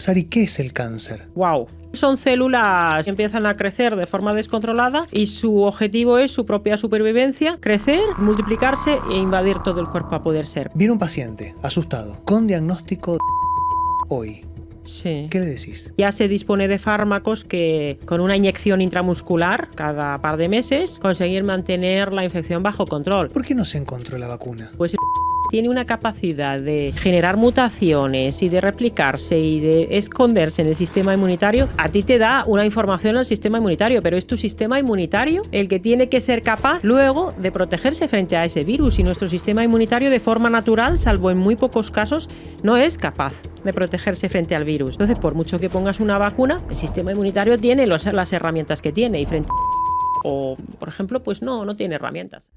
Sari, ¿qué es el cáncer? Wow. Son células que empiezan a crecer de forma descontrolada y su objetivo es su propia supervivencia, crecer, multiplicarse e invadir todo el cuerpo a poder ser. Viene un paciente asustado con diagnóstico de hoy. Sí. ¿Qué le decís? Ya se dispone de fármacos que con una inyección intramuscular cada par de meses conseguir mantener la infección bajo control. ¿Por qué no se encontró la vacuna? Pues tiene una capacidad de generar mutaciones y de replicarse y de esconderse en el sistema inmunitario. A ti te da una información al sistema inmunitario, pero es tu sistema inmunitario el que tiene que ser capaz luego de protegerse frente a ese virus. Y nuestro sistema inmunitario de forma natural, salvo en muy pocos casos, no es capaz de protegerse frente al virus. Entonces, por mucho que pongas una vacuna, el sistema inmunitario tiene las herramientas que tiene y frente o, por ejemplo, pues no tiene herramientas.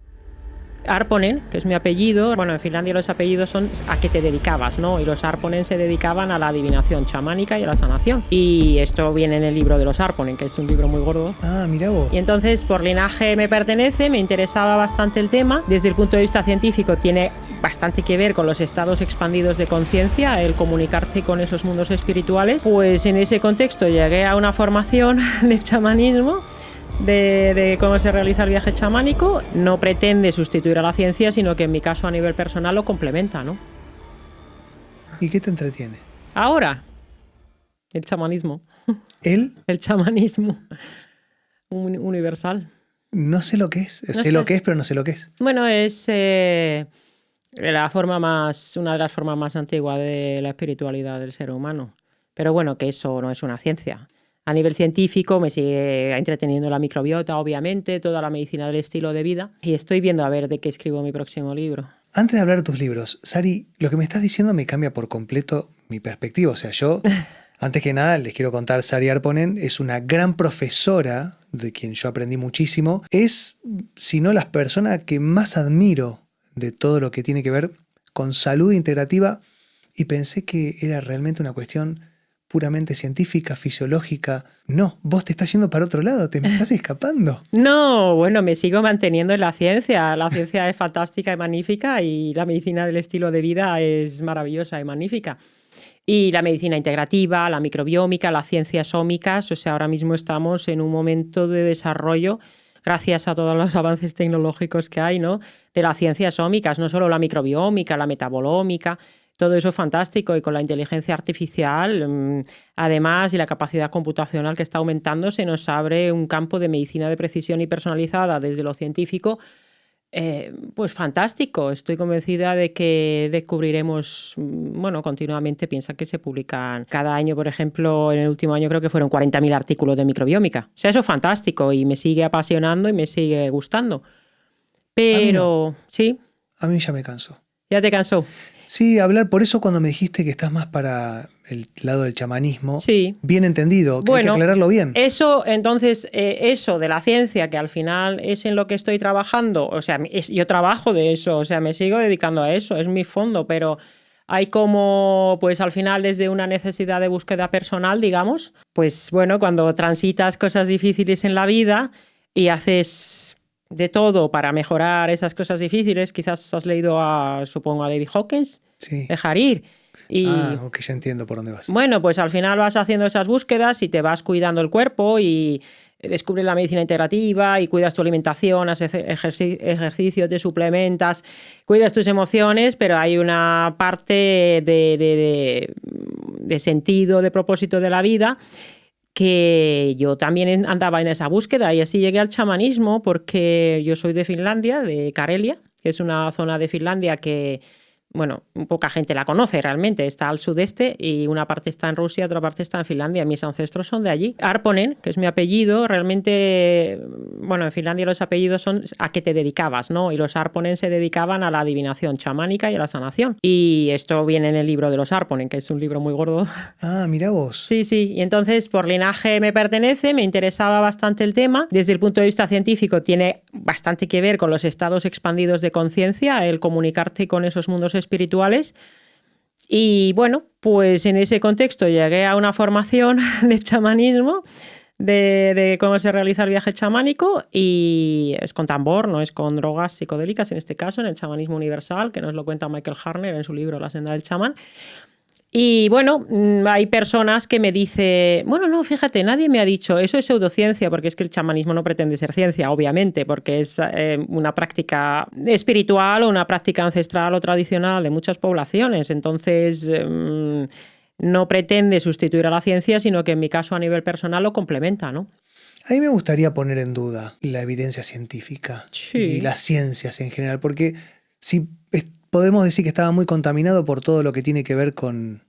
Arponen, que es mi apellido, bueno, en Finlandia los apellidos son a qué te dedicabas, ¿no? Y los Arponen se dedicaban a la adivinación chamánica y a la sanación. Y esto viene en el libro de los Arponen, que es un libro muy gordo. Ah, mira vos. Y entonces, por linaje me pertenece, me interesaba bastante el tema. Desde el punto de vista científico tiene bastante que ver con los estados expandidos de conciencia, el comunicarte con esos mundos espirituales. Pues en ese contexto llegué a una formación de chamanismo, de cómo se realiza el viaje chamánico. No pretende sustituir a la ciencia, sino que en mi caso a nivel personal lo complementa, ¿no? ¿Y qué te entretiene? Ahora, el chamanismo. ¿Él? El chamanismo universal. No sé lo que es. No sé sé. lo que es, pero no sé lo que es. Bueno, es una de las formas más antiguas de la espiritualidad del ser humano. Pero bueno, que eso no es una ciencia. A nivel científico me sigue entreteniendo la microbiota, obviamente, toda la medicina del estilo de vida. Y estoy viendo a ver de qué escribo mi próximo libro. Antes de hablar de tus libros, Sari, lo que me estás diciendo me cambia por completo mi perspectiva. O sea, yo, antes que nada, les quiero contar, Sari Arponen es una gran profesora de quien yo aprendí muchísimo. Es, si no, la persona que más admiro de todo lo que tiene que ver con salud integrativa, y pensé que era realmente una cuestión puramente científica, fisiológica. No, vos te estás yendo para otro lado, te me estás escapando. No, bueno, me sigo manteniendo en la ciencia. La ciencia es fantástica y magnífica y la medicina del estilo de vida es maravillosa y magnífica. Y la medicina integrativa, la microbiómica, las ciencias ómicas, o sea, ahora mismo estamos en un momento de desarrollo gracias a todos los avances tecnológicos que hay, ¿no? De las ciencias ómicas, no solo la microbiómica, la metabolómica. Todo eso es fantástico y con la inteligencia artificial, además, y la capacidad computacional que está aumentando, se nos abre un campo de medicina de precisión y personalizada desde lo científico, pues fantástico. Estoy convencida de que descubriremos, bueno, continuamente. Piensa que se publican cada año, por ejemplo, en el último año creo que fueron 40.000 artículos de microbiómica. O sea, eso es fantástico y me sigue apasionando y me sigue gustando. Pero, ¿sí? A mí ya me cansó. ¿Ya te cansó? Sí, hablar, por eso cuando me dijiste que estás más para el lado del chamanismo, sí. Bien entendido, que bueno, hay que aclararlo bien. Eso, entonces, eso de la ciencia, que al final es en lo que estoy trabajando, o sea, yo trabajo de eso, o sea, me sigo dedicando a eso, es mi fondo, pero hay como, pues al final desde una necesidad de búsqueda personal, digamos, pues bueno, cuando transitas cosas difíciles en la vida y haces de todo para mejorar esas cosas difíciles. Quizás has leído supongo, a David Hawkins, sí. Dejar ir. Y, ok, ya entiendo por dónde vas. Bueno, pues al final vas haciendo esas búsquedas y te vas cuidando el cuerpo y descubres la medicina integrativa y cuidas tu alimentación, haces ejercicio, te suplementas, cuidas tus emociones, pero hay una parte de sentido, de propósito de la vida, que yo también andaba en esa búsqueda y así llegué al chamanismo porque yo soy de Finlandia, de Karelia, que es una zona de Finlandia que, bueno, poca gente la conoce realmente, está al sudeste y una parte está en Rusia, otra parte está en Finlandia. Mis ancestros son de allí. Arponen, que es mi apellido, realmente, bueno, en Finlandia los apellidos son a qué te dedicabas, ¿no? Y los Arponen se dedicaban a la adivinación chamánica y a la sanación. Y esto viene en el libro de los Arponen, que es un libro muy gordo. Ah, mira vos. Sí, sí. Y entonces, por linaje me pertenece, me interesaba bastante el tema. Desde el punto de vista científico tiene bastante que ver con los estados expandidos de conciencia, el comunicarte con esos mundos espirituales. Y bueno, pues en ese contexto llegué a una formación de chamanismo, de cómo se realiza el viaje chamánico, y es con tambor, no es con drogas psicodélicas en este caso, en el chamanismo universal, que nos lo cuenta Michael Harner en su libro La senda del chamán. Y bueno, hay personas que me dicen, bueno, no, fíjate, nadie me ha dicho, eso es pseudociencia, porque es que el chamanismo no pretende ser ciencia, obviamente, porque es una práctica espiritual o una práctica ancestral o tradicional de muchas poblaciones. Entonces, no pretende sustituir a la ciencia, sino que en mi caso a nivel personal lo complementa, ¿no? A mí me gustaría poner en duda la evidencia científica y las ciencias en general, porque si podemos decir que estaba muy contaminado por todo lo que tiene que ver con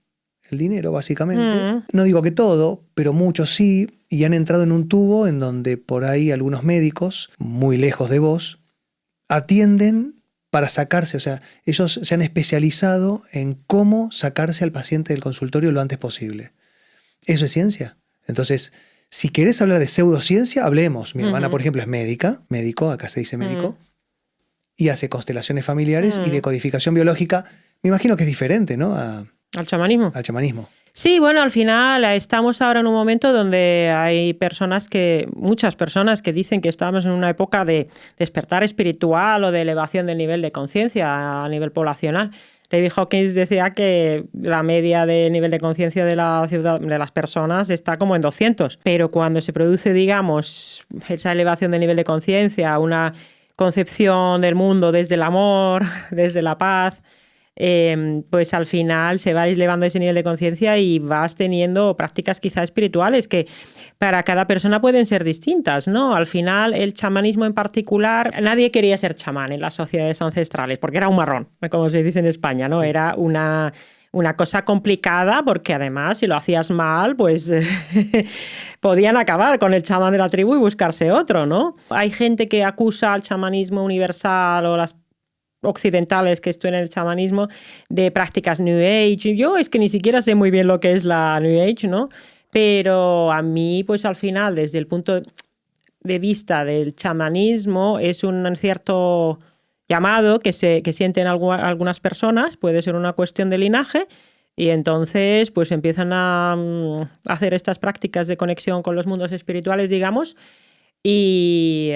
el dinero, básicamente. No digo que todo, pero muchos sí, y han entrado en un tubo en donde por ahí algunos médicos, muy lejos de vos, atienden para sacarse, o sea, ellos se han especializado en cómo sacarse al paciente del consultorio lo antes posible. ¿Eso es ciencia? Entonces, si querés hablar de pseudociencia, hablemos. Mi hermana, por ejemplo, es médico, acá se dice médico, y hace constelaciones familiares y decodificación biológica. Me imagino que es diferente, ¿no? ¿Al chamanismo? Al chamanismo. Sí, bueno, al final estamos ahora en un momento donde hay muchas personas que dicen que estamos en una época de despertar espiritual o de elevación del nivel de conciencia a nivel poblacional. David Hawkins decía que la media de nivel de conciencia de la ciudad, de las personas, está como en 200. Pero cuando se produce, digamos, esa elevación del nivel de conciencia, una concepción del mundo desde el amor, desde la paz, pues al final se va elevando ese nivel de conciencia y vas teniendo prácticas quizá espirituales que para cada persona pueden ser distintas, ¿no? Al final el chamanismo en particular, nadie quería ser chamán en las sociedades ancestrales porque era un marrón, como se dice en España, ¿no? Sí. Era una cosa complicada porque además si lo hacías mal, pues podían acabar con el chamán de la tribu y buscarse otro, ¿no? Hay gente que acusa al chamanismo universal o las occidentales que están en el chamanismo de prácticas New Age. Yo es que ni siquiera sé muy bien lo que es la New Age, ¿no? Pero a mí, pues al final, desde el punto de vista del chamanismo, es un cierto llamado que sienten algunas personas, puede ser una cuestión de linaje, y entonces pues empiezan a hacer estas prácticas de conexión con los mundos espirituales, digamos. Y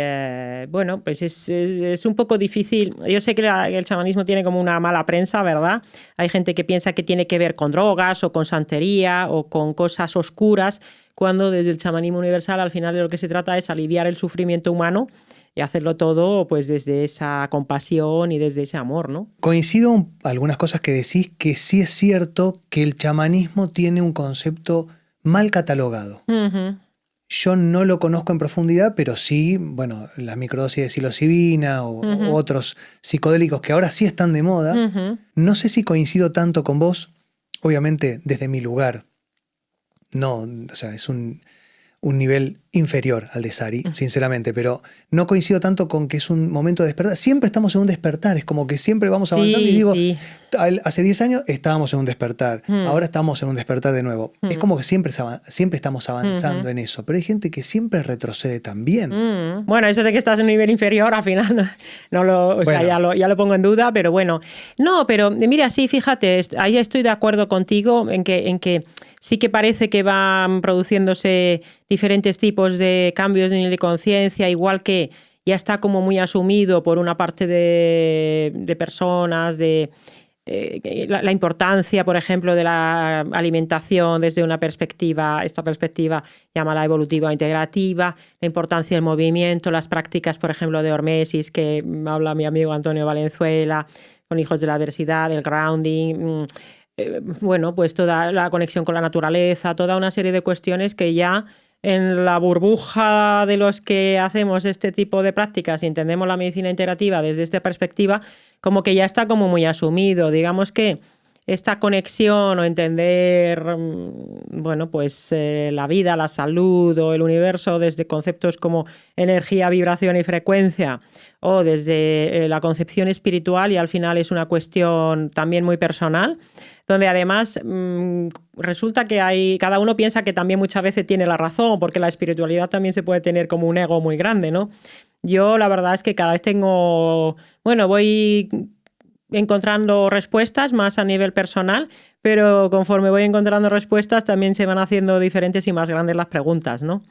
bueno, pues es un poco difícil. Yo sé que el chamanismo tiene como una mala prensa, ¿verdad? Hay gente que piensa que tiene que ver con drogas o con santería o con cosas oscuras, cuando desde el chamanismo universal al final de lo que se trata es aliviar el sufrimiento humano y hacerlo todo pues desde esa compasión y desde ese amor, ¿no? Coincido en algunas cosas que decís, que sí es cierto que el chamanismo tiene un concepto mal catalogado. Yo no lo conozco en profundidad, pero sí, bueno, las microdosis de psilocibina o otros psicodélicos que ahora sí están de moda. No sé si coincido tanto con vos, obviamente desde mi lugar. No, o sea, es un nivel inferior al de Sari, sinceramente, pero no coincido tanto con que es un momento de despertar. Siempre estamos en un despertar, es como que siempre vamos avanzando y digo, hace 10 años estábamos en un despertar, ahora estamos en un despertar de nuevo. Es como que siempre estamos avanzando en eso, pero hay gente que siempre retrocede también. Bueno, eso de que estás en un nivel inferior, al final sea, ya lo pongo en duda, pero bueno. No, pero mira, sí, fíjate, ahí estoy de acuerdo contigo en que sí que parece que van produciéndose diferentes tipos de cambios de nivel de conciencia, igual que ya está como muy asumido por una parte de personas, de la importancia, por ejemplo, de la alimentación desde esta perspectiva llámala evolutiva o integrativa, la importancia del movimiento, las prácticas, por ejemplo, de hormesis, que habla mi amigo Antonio Valenzuela, con Hijos de la Adversidad, el grounding, bueno, pues toda la conexión con la naturaleza, toda una serie de cuestiones que ya en la burbuja de los que hacemos este tipo de prácticas y entendemos la medicina integrativa desde esta perspectiva, como que ya está como muy asumido. Digamos que esta conexión o entender, bueno, pues la vida, la salud o el universo desde conceptos como energía, vibración y frecuencia, o desde la concepción espiritual, y al final es una cuestión también muy personal, donde además resulta que cada uno piensa que también muchas veces tiene la razón, porque la espiritualidad también se puede tener como un ego muy grande, ¿no? Yo la verdad es que cada vez voy encontrando respuestas más a nivel personal, pero conforme voy encontrando respuestas también se van haciendo diferentes y más grandes las preguntas, ¿no?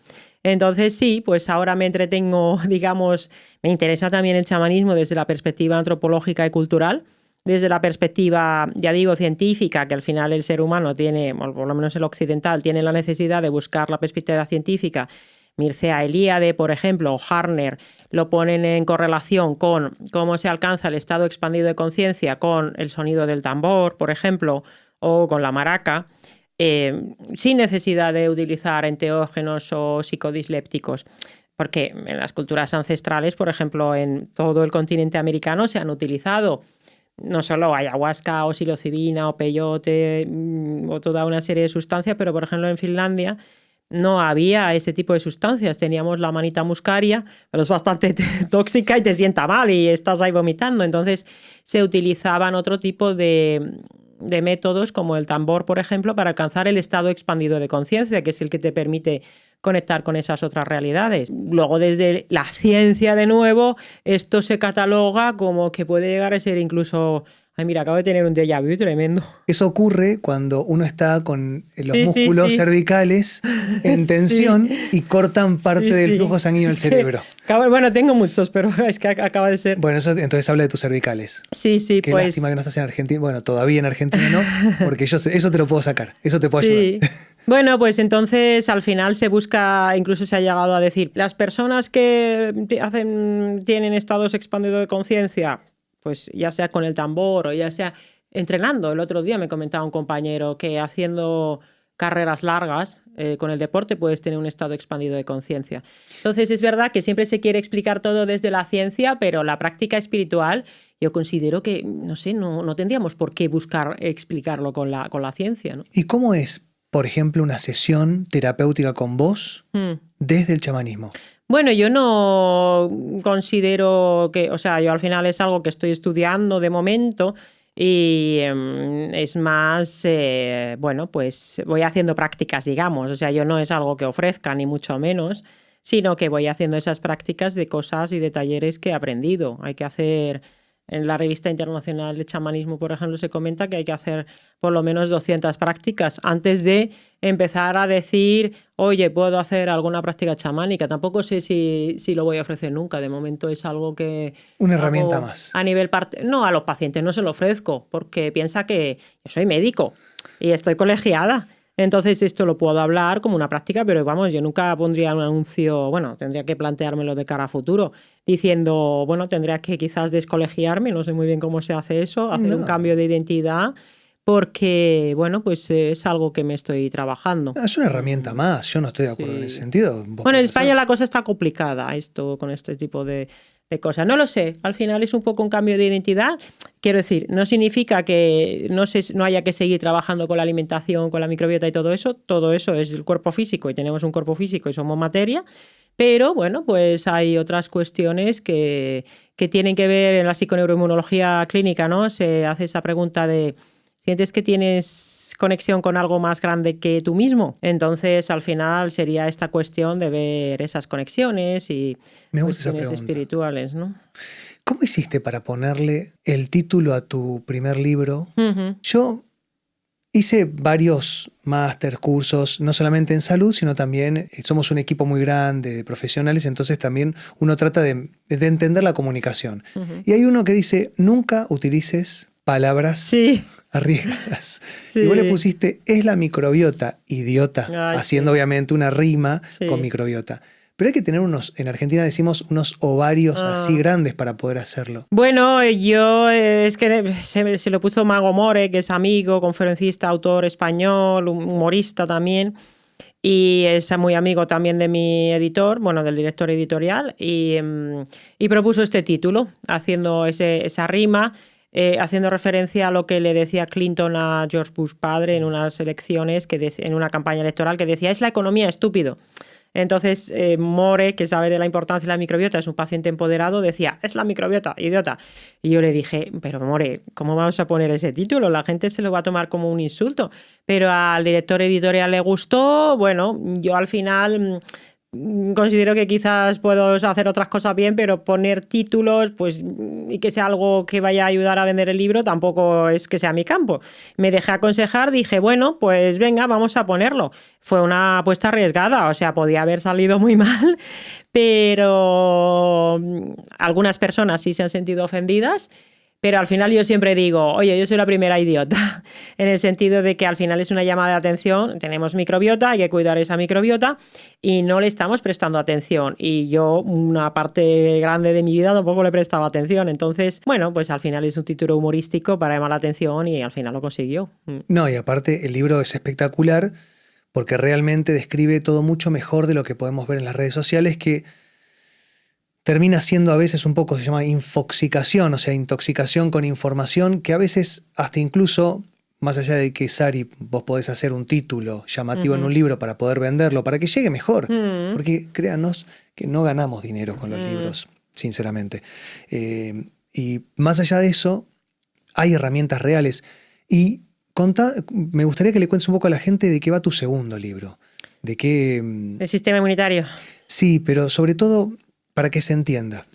Entonces sí, pues ahora me entretengo, digamos, me interesa también el chamanismo desde la perspectiva antropológica y cultural, desde la perspectiva, ya digo, científica, que al final el ser humano tiene, o por lo menos el occidental, tiene la necesidad de buscar la perspectiva científica. Mircea Eliade, por ejemplo, o Harner, lo ponen en correlación con cómo se alcanza el estado expandido de conciencia con el sonido del tambor, por ejemplo, o con la maraca, sin necesidad de utilizar enteógenos o psicodislépticos. Porque en las culturas ancestrales, por ejemplo, en todo el continente americano se han utilizado no solo ayahuasca o psilocibina o peyote o toda una serie de sustancias, pero por ejemplo en Finlandia no había ese tipo de sustancias. Teníamos la manita muscaria, pero es bastante tóxica y te sienta mal y estás ahí vomitando. Entonces se utilizaban otro tipo de métodos como el tambor, por ejemplo, para alcanzar el estado expandido de conciencia, que es el que te permite conectar con esas otras realidades. Luego, desde la ciencia, de nuevo, esto se cataloga como que puede llegar a ser incluso... Ay, mira, acabo de tener un déjà vu tremendo. Eso ocurre cuando uno está con los músculos cervicales en tensión y cortan parte del flujo sanguíneo del cerebro. Bueno, tengo muchos, pero es que acaba de ser... Bueno, eso entonces habla de tus cervicales. Sí, Qué lástima que no estás en Argentina. Bueno, todavía en Argentina no, porque eso te lo puedo sacar, eso te puedo ayudar. Bueno, pues entonces al final se busca, incluso se ha llegado a decir, las personas que tienen estados expandidos de conciencia, pues ya sea con el tambor o ya sea entrenando. El otro día me comentaba un compañero que haciendo carreras largas con el deporte puedes tener un estado expandido de conciencia. Entonces es verdad que siempre se quiere explicar todo desde la ciencia, pero la práctica espiritual yo considero que, no sé, no tendríamos por qué buscar explicarlo con la ciencia, ¿no? ¿Y cómo es, por ejemplo, una sesión terapéutica con vos desde el chamanismo? Bueno, yo no considero que, o sea, yo al final es algo que estoy estudiando de momento y es más, bueno, pues voy haciendo prácticas, digamos. O sea, yo no es algo que ofrezca, ni mucho menos, sino que voy haciendo esas prácticas de cosas y de talleres que he aprendido. Hay que hacer... En la revista internacional de chamanismo, por ejemplo, se comenta que hay que hacer por lo menos 200 prácticas antes de empezar a decir, oye, puedo hacer alguna práctica chamánica. Tampoco sé si lo voy a ofrecer nunca. De momento es algo que... Una herramienta más. A nivel no, a los pacientes no se lo ofrezco porque piensa que yo soy médico y estoy colegiada. Entonces esto lo puedo hablar como una práctica, pero vamos, yo nunca pondría un anuncio, bueno, tendría que planteármelo de cara a futuro, diciendo, bueno, tendría que quizás descolegiarme, no sé muy bien cómo se hace eso, hacer un cambio de identidad, porque, bueno, pues es algo que me estoy trabajando. Es una herramienta más, yo no estoy de acuerdo en ese sentido. Bueno, en España la cosa está complicada, esto con este tipo de cosas. No lo sé, al final es un poco un cambio de identidad. Quiero decir, no significa que no haya que seguir trabajando con la alimentación, con la microbiota y todo eso. Todo eso es el cuerpo físico y tenemos un cuerpo físico y somos materia. Pero bueno, pues hay otras cuestiones que tienen que ver en la psiconeuroinmunología clínica, ¿no? Se hace esa pregunta de, ¿sientes que tienes conexión con algo más grande que tú mismo? Entonces, al final sería esta cuestión de ver esas conexiones y cuestiones espirituales, ¿no? ¿Cómo hiciste para ponerle el título a tu primer libro? Yo hice varios máster, cursos, no solamente en salud, sino también somos un equipo muy grande de profesionales, entonces también uno trata de entender la comunicación. Y hay uno que dice, nunca utilices palabras arriesgadas. Y vos le pusiste, es la microbiota, idiota, haciendo obviamente una rima con microbiota. Pero hay que tener en Argentina decimos, unos ovarios así grandes para poder hacerlo. Bueno, yo es que se lo puso Mago More, que es amigo, conferencista, autor español, humorista también. Y es muy amigo también de mi editor, bueno, del director editorial. Y propuso este título, haciendo esa rima, haciendo referencia a lo que le decía Clinton a George Bush padre en unas elecciones, en una campaña electoral, que decía, es la economía, estúpido. Entonces, More, que sabe de la importancia de la microbiota, es un paciente empoderado, decía, es la microbiota, idiota. Y yo le dije, pero More, ¿cómo vamos a poner ese título? La gente se lo va a tomar como un insulto. Pero al director editorial le gustó. Bueno, yo al final considero que quizás puedo hacer otras cosas bien, pero poner títulos, pues, y que sea algo que vaya a ayudar a vender el libro, tampoco es que sea mi campo. Me dejé aconsejar, dije, bueno, pues venga, vamos a ponerlo. Fue una apuesta arriesgada, o sea, podía haber salido muy mal, pero algunas personas sí se han sentido ofendidas. Pero al final yo siempre digo, oye, yo soy la primera idiota, en el sentido de que al final es una llamada de atención, tenemos microbiota, hay que cuidar esa microbiota y no le estamos prestando atención. Y yo una parte grande de mi vida tampoco le prestaba atención. Entonces, bueno, pues al final es un título humorístico para llamar la atención y al final lo consiguió. No, y aparte el libro es espectacular porque realmente describe todo mucho mejor de lo que podemos ver en las redes sociales, que termina siendo a veces un poco, se llama infoxicación, o sea, intoxicación con información, que a veces hasta incluso, más allá de que, Sari, vos podés hacer un título llamativo en un libro para poder venderlo, para que llegue mejor, porque créanos que no ganamos dinero con los libros, sinceramente. Y más allá de eso, hay herramientas reales. Y me gustaría que le cuentes un poco a la gente de qué va tu segundo libro. De qué... El sistema inmunitario. Sí, pero sobre todo para que se entienda.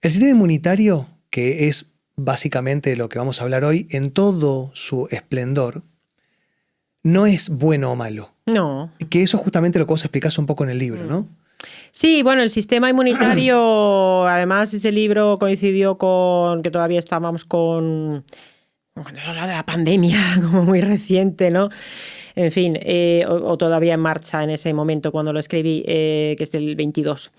El sistema inmunitario, que es básicamente de lo que vamos a hablar hoy, en todo su esplendor, no es bueno o malo. No. Que eso es justamente lo que vos explicás un poco en el libro, ¿no? Sí, bueno, el sistema inmunitario, además ese libro coincidió con que todavía estábamos con... Cuando he hablado de la pandemia, como muy reciente, ¿no? En fin, o todavía en marcha en ese momento cuando lo escribí, que es el 22.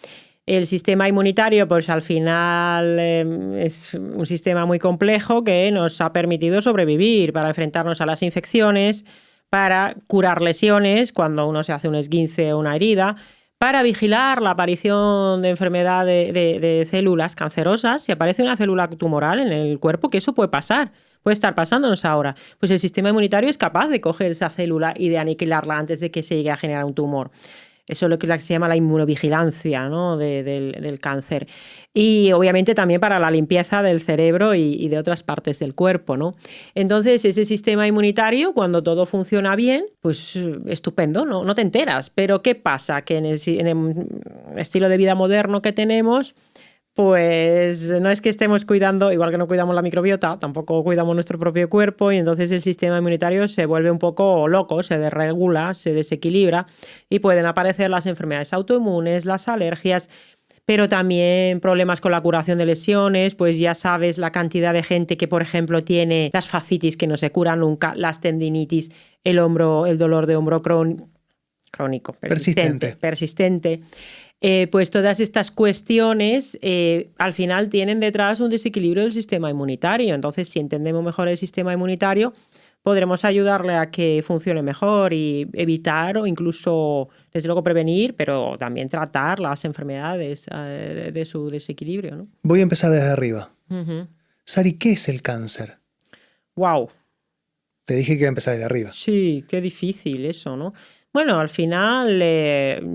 El sistema inmunitario, pues al final es un sistema muy complejo que nos ha permitido sobrevivir para enfrentarnos a las infecciones, para curar lesiones cuando uno se hace un esguince o una herida, para vigilar la aparición de enfermedad de células cancerosas. Si aparece una célula tumoral en el cuerpo, que eso puede pasar, puede estar pasándonos ahora, pues el sistema inmunitario es capaz de coger esa célula y de aniquilarla antes de que se llegue a generar un tumor. Eso es lo que se llama la inmunovigilancia, ¿no? del cáncer. Y obviamente también para la limpieza del cerebro y de otras partes del cuerpo, ¿no? Entonces, ese sistema inmunitario, cuando todo funciona bien, pues estupendo, ¿no? No te enteras. Pero ¿qué pasa? Que en el estilo de vida moderno que tenemos, pues no es que estemos cuidando, igual que no cuidamos la microbiota, tampoco cuidamos nuestro propio cuerpo, y entonces el sistema inmunitario se vuelve un poco loco, se desregula, se desequilibra y pueden aparecer las enfermedades autoinmunes, las alergias, pero también problemas con la curación de lesiones. Pues ya sabes la cantidad de gente que, por ejemplo, tiene las fascitis que no se curan nunca, las tendinitis, el dolor de hombro crónico, persistente. Pues todas estas cuestiones al final tienen detrás un desequilibrio del sistema inmunitario. Entonces, si entendemos mejor el sistema inmunitario, podremos ayudarle a que funcione mejor y evitar o incluso, desde luego, prevenir, pero también tratar las enfermedades de su desequilibrio, ¿no? Voy a empezar desde arriba. Sari, ¿qué es el cáncer? ¡Wow! Te dije que iba a empezar desde arriba. Sí, qué difícil eso, ¿no? Bueno, al final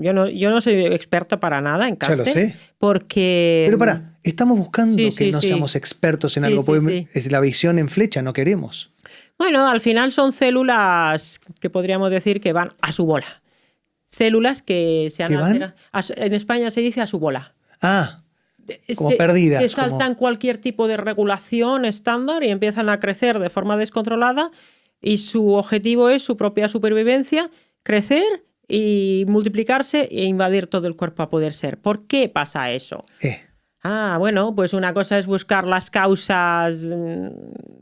yo no soy experta para nada en cáncer. Ya lo sé. Porque... Pero pará, estamos buscando que no seamos expertos en algo. Es la visión en flecha, no queremos. Bueno, al final son células que podríamos decir que van a su bola. Células que se han alterado. En España se dice a su bola. Ah, como perdidas. Se saltan cualquier tipo de regulación estándar y empiezan a crecer de forma descontrolada, y su objetivo es su propia supervivencia, crecer y multiplicarse e invadir todo el cuerpo a poder ser. ¿Por qué pasa eso? Bueno, pues una cosa es buscar las causas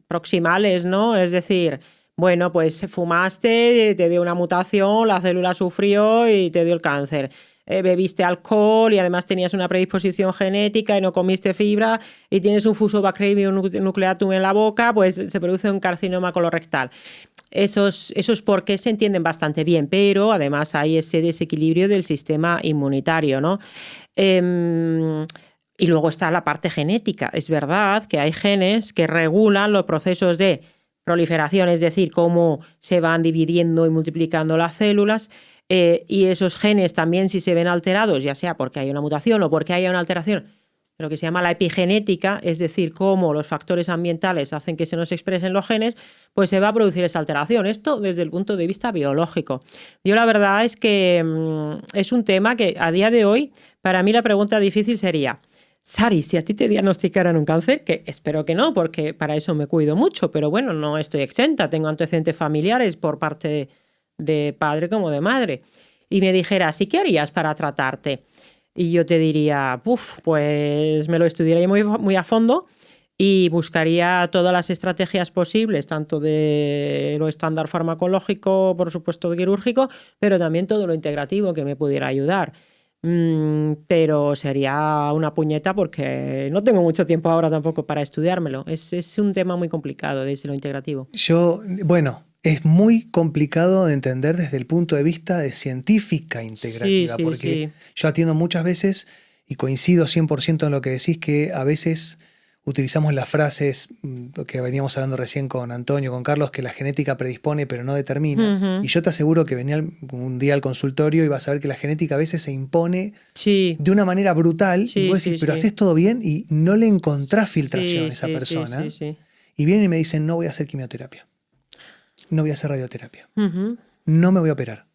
proximales, ¿no? Es decir, bueno, pues fumaste, te dio una mutación, la célula sufrió y te dio el cáncer. Bebiste alcohol y además tenías una predisposición genética y no comiste fibra y tienes un Fusobacterium nucleatum en la boca, pues se produce un carcinoma colorectal. Esos porqués se entienden bastante bien, pero además hay ese desequilibrio del sistema inmunitario, ¿no? Y luego está la parte genética. Es verdad que hay genes que regulan los procesos de proliferación, es decir, cómo se van dividiendo y multiplicando las células, y esos genes también, si se ven alterados, ya sea porque hay una mutación o porque haya una alteración, lo que se llama la epigenética, es decir, cómo los factores ambientales hacen que se nos expresen los genes, pues se va a producir esa alteración. Esto desde el punto de vista biológico. Yo la verdad es que es un tema que a día de hoy, para mí la pregunta difícil sería: Sari, si a ti te diagnosticaran un cáncer, que espero que no, porque para eso me cuido mucho, pero bueno, no estoy exenta, tengo antecedentes familiares por parte de padre como de madre, y me dijeras, ¿y qué harías para tratarte? Y yo te diría, pues me lo estudiaría muy, muy a fondo y buscaría todas las estrategias posibles, tanto de lo estándar farmacológico, por supuesto quirúrgico, pero también todo lo integrativo que me pudiera ayudar. Pero sería una puñeta porque no tengo mucho tiempo ahora tampoco para estudiármelo. Es un tema muy complicado desde lo integrativo. Es muy complicado de entender desde el punto de vista de científica integrativa, porque yo atiendo muchas veces y coincido 100% en lo que decís, que a veces utilizamos las frases que veníamos hablando recién con Antonio, con Carlos, que la genética predispone pero no determina. Y yo te aseguro que venía un día al consultorio y vas a ver que la genética a veces se impone de una manera brutal y vos decís, pero haces todo bien y no le encontrás filtración a esa persona. Y vienen y me dicen, no voy a hacer quimioterapia. No voy a hacer radioterapia. No me voy a operar.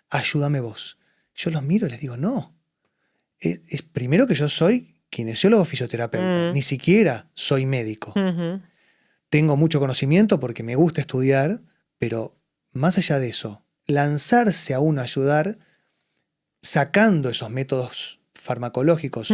Ayúdame vos. Yo los miro y les digo, no. Es primero que yo soy kinesiólogo fisioterapeuta. Ni siquiera soy médico. Tengo mucho conocimiento porque me gusta estudiar, pero más allá de eso, lanzarse a uno a ayudar sacando esos métodos farmacológicos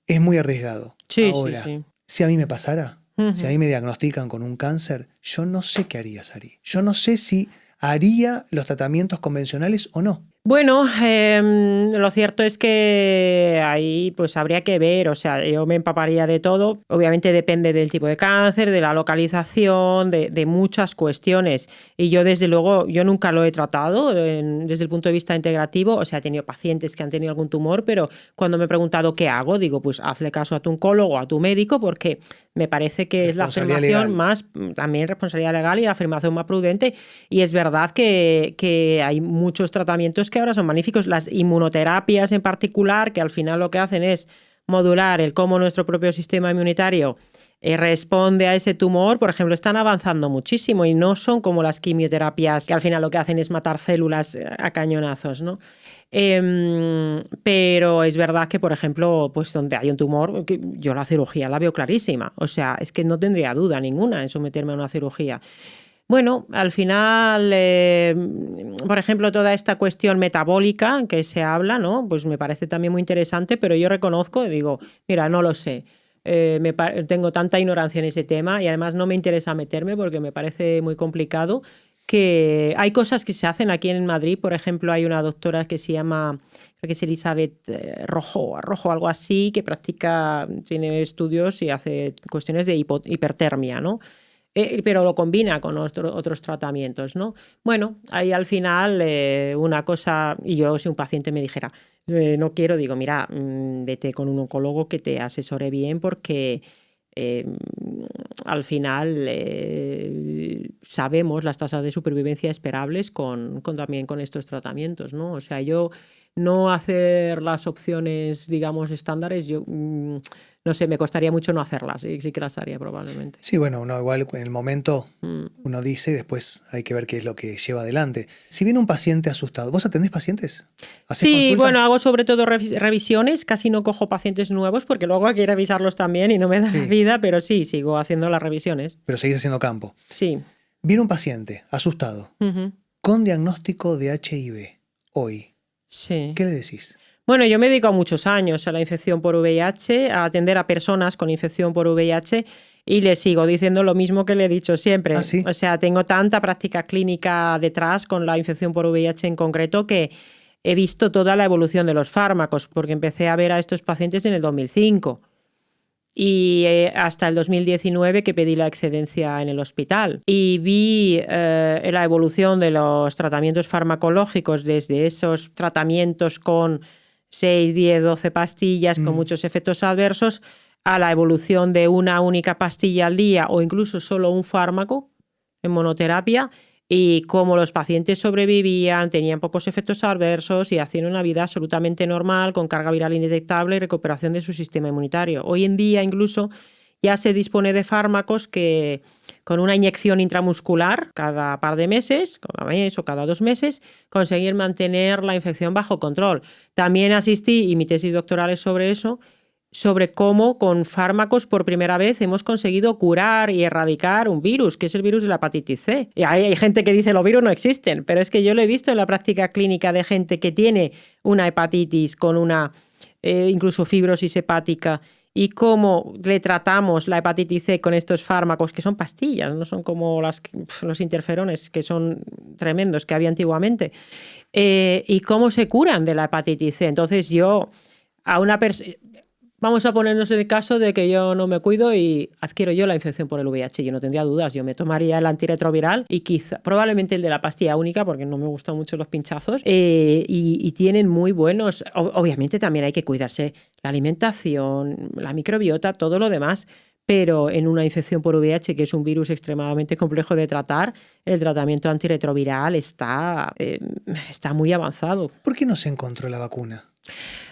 es muy arriesgado. Ahora, si a mí me pasara, si a mí me diagnostican con un cáncer, yo no sé qué haría, Sari. Yo no sé si haría los tratamientos convencionales o no. Bueno, lo cierto es que ahí pues habría que ver, o sea, yo me empaparía de todo. Obviamente depende del tipo de cáncer, de la localización, de muchas cuestiones. Y yo desde luego, yo nunca lo he tratado desde el punto de vista integrativo. O sea, he tenido pacientes que han tenido algún tumor, pero cuando me he preguntado qué hago, digo, pues hazle caso a tu oncólogo o a tu médico, porque me parece que es la afirmación legal. Más, también responsabilidad legal y la afirmación más prudente. Y es verdad que hay muchos tratamientos que ahora son magníficos. Las inmunoterapias en particular, que al final lo que hacen es modular el cómo nuestro propio sistema inmunitario responde a ese tumor, por ejemplo, están avanzando muchísimo y no son como las quimioterapias que al final lo que hacen es matar células a cañonazos, ¿no? Pero es verdad que, por ejemplo, pues donde hay un tumor, yo la cirugía la veo clarísima. O sea, es que no tendría duda ninguna en someterme a una cirugía. Bueno, al final, por ejemplo, toda esta cuestión metabólica que se habla, ¿no? Pues me parece también muy interesante, pero yo reconozco y digo, mira, no lo sé. Tengo tanta ignorancia en ese tema y además no me interesa meterme porque me parece muy complicado. Que hay cosas que se hacen aquí en Madrid, por ejemplo, hay una doctora que se llama, creo que es Elizabeth Rojo, algo así, que tiene estudios y hace cuestiones de hipertermia, ¿no? Pero lo combina con otros tratamientos, ¿no? Bueno, ahí al final una cosa, y yo si un paciente me dijera, no quiero, digo, mira, vete con un oncólogo que te asesore bien porque al final sabemos las tasas de supervivencia esperables también con estos tratamientos, ¿no? O sea, yo no hacer las opciones, digamos, estándares, yo no sé, me costaría mucho no hacerlas, sí que las haría probablemente. Sí, bueno, uno igual en el momento uno dice y después hay que ver qué es lo que lleva adelante. Si viene un paciente asustado, ¿vos atendés pacientes? Sí, consulta? Bueno, hago sobre todo revisiones, casi no cojo pacientes nuevos porque luego hay que revisarlos también y no me da la vida, pero sí, sigo haciendo las revisiones. Pero seguís haciendo campo. Sí. Viene un paciente asustado con diagnóstico de HIV hoy. Sí. ¿Qué le decís? Bueno, yo me dedico muchos años a la infección por VIH, a atender a personas con infección por VIH y le sigo diciendo lo mismo que le he dicho siempre. ¿Ah, sí? O sea, tengo tanta práctica clínica detrás con la infección por VIH en concreto que he visto toda la evolución de los fármacos, porque empecé a ver a estos pacientes en el 2005 y hasta el 2019 que pedí la excedencia en el hospital. Y vi la evolución de los tratamientos farmacológicos desde esos tratamientos con 6, 10, 12 pastillas con muchos efectos adversos a la evolución de una única pastilla al día o incluso solo un fármaco en monoterapia y cómo los pacientes sobrevivían, tenían pocos efectos adversos y hacían una vida absolutamente normal con carga viral indetectable y recuperación de su sistema inmunitario. Hoy en día incluso ya se dispone de fármacos que con una inyección intramuscular cada par de meses, cada mes o cada 2 meses, conseguir mantener la infección bajo control. También asistí, y mi tesis doctoral es sobre eso, sobre cómo con fármacos por primera vez hemos conseguido curar y erradicar un virus, que es el virus de la hepatitis C. Y hay gente que dice los virus no existen, pero es que yo lo he visto en la práctica clínica de gente que tiene una hepatitis con una incluso fibrosis hepática y cómo le tratamos la hepatitis C con estos fármacos, que son pastillas, no son como los interferones, que son tremendos que había antiguamente, y cómo se curan de la hepatitis C. Entonces yo a una persona... Vamos a ponernos en el caso de que yo no me cuido y adquiero yo la infección por el VIH. Yo no tendría dudas, yo me tomaría el antirretroviral y probablemente el de la pastilla única, porque no me gustan mucho los pinchazos, y tienen muy buenos... Obviamente también hay que cuidarse la alimentación, la microbiota, todo lo demás, pero en una infección por VIH, que es un virus extremadamente complejo de tratar, el tratamiento antirretroviral está muy avanzado. ¿Por qué no se encontró la vacuna?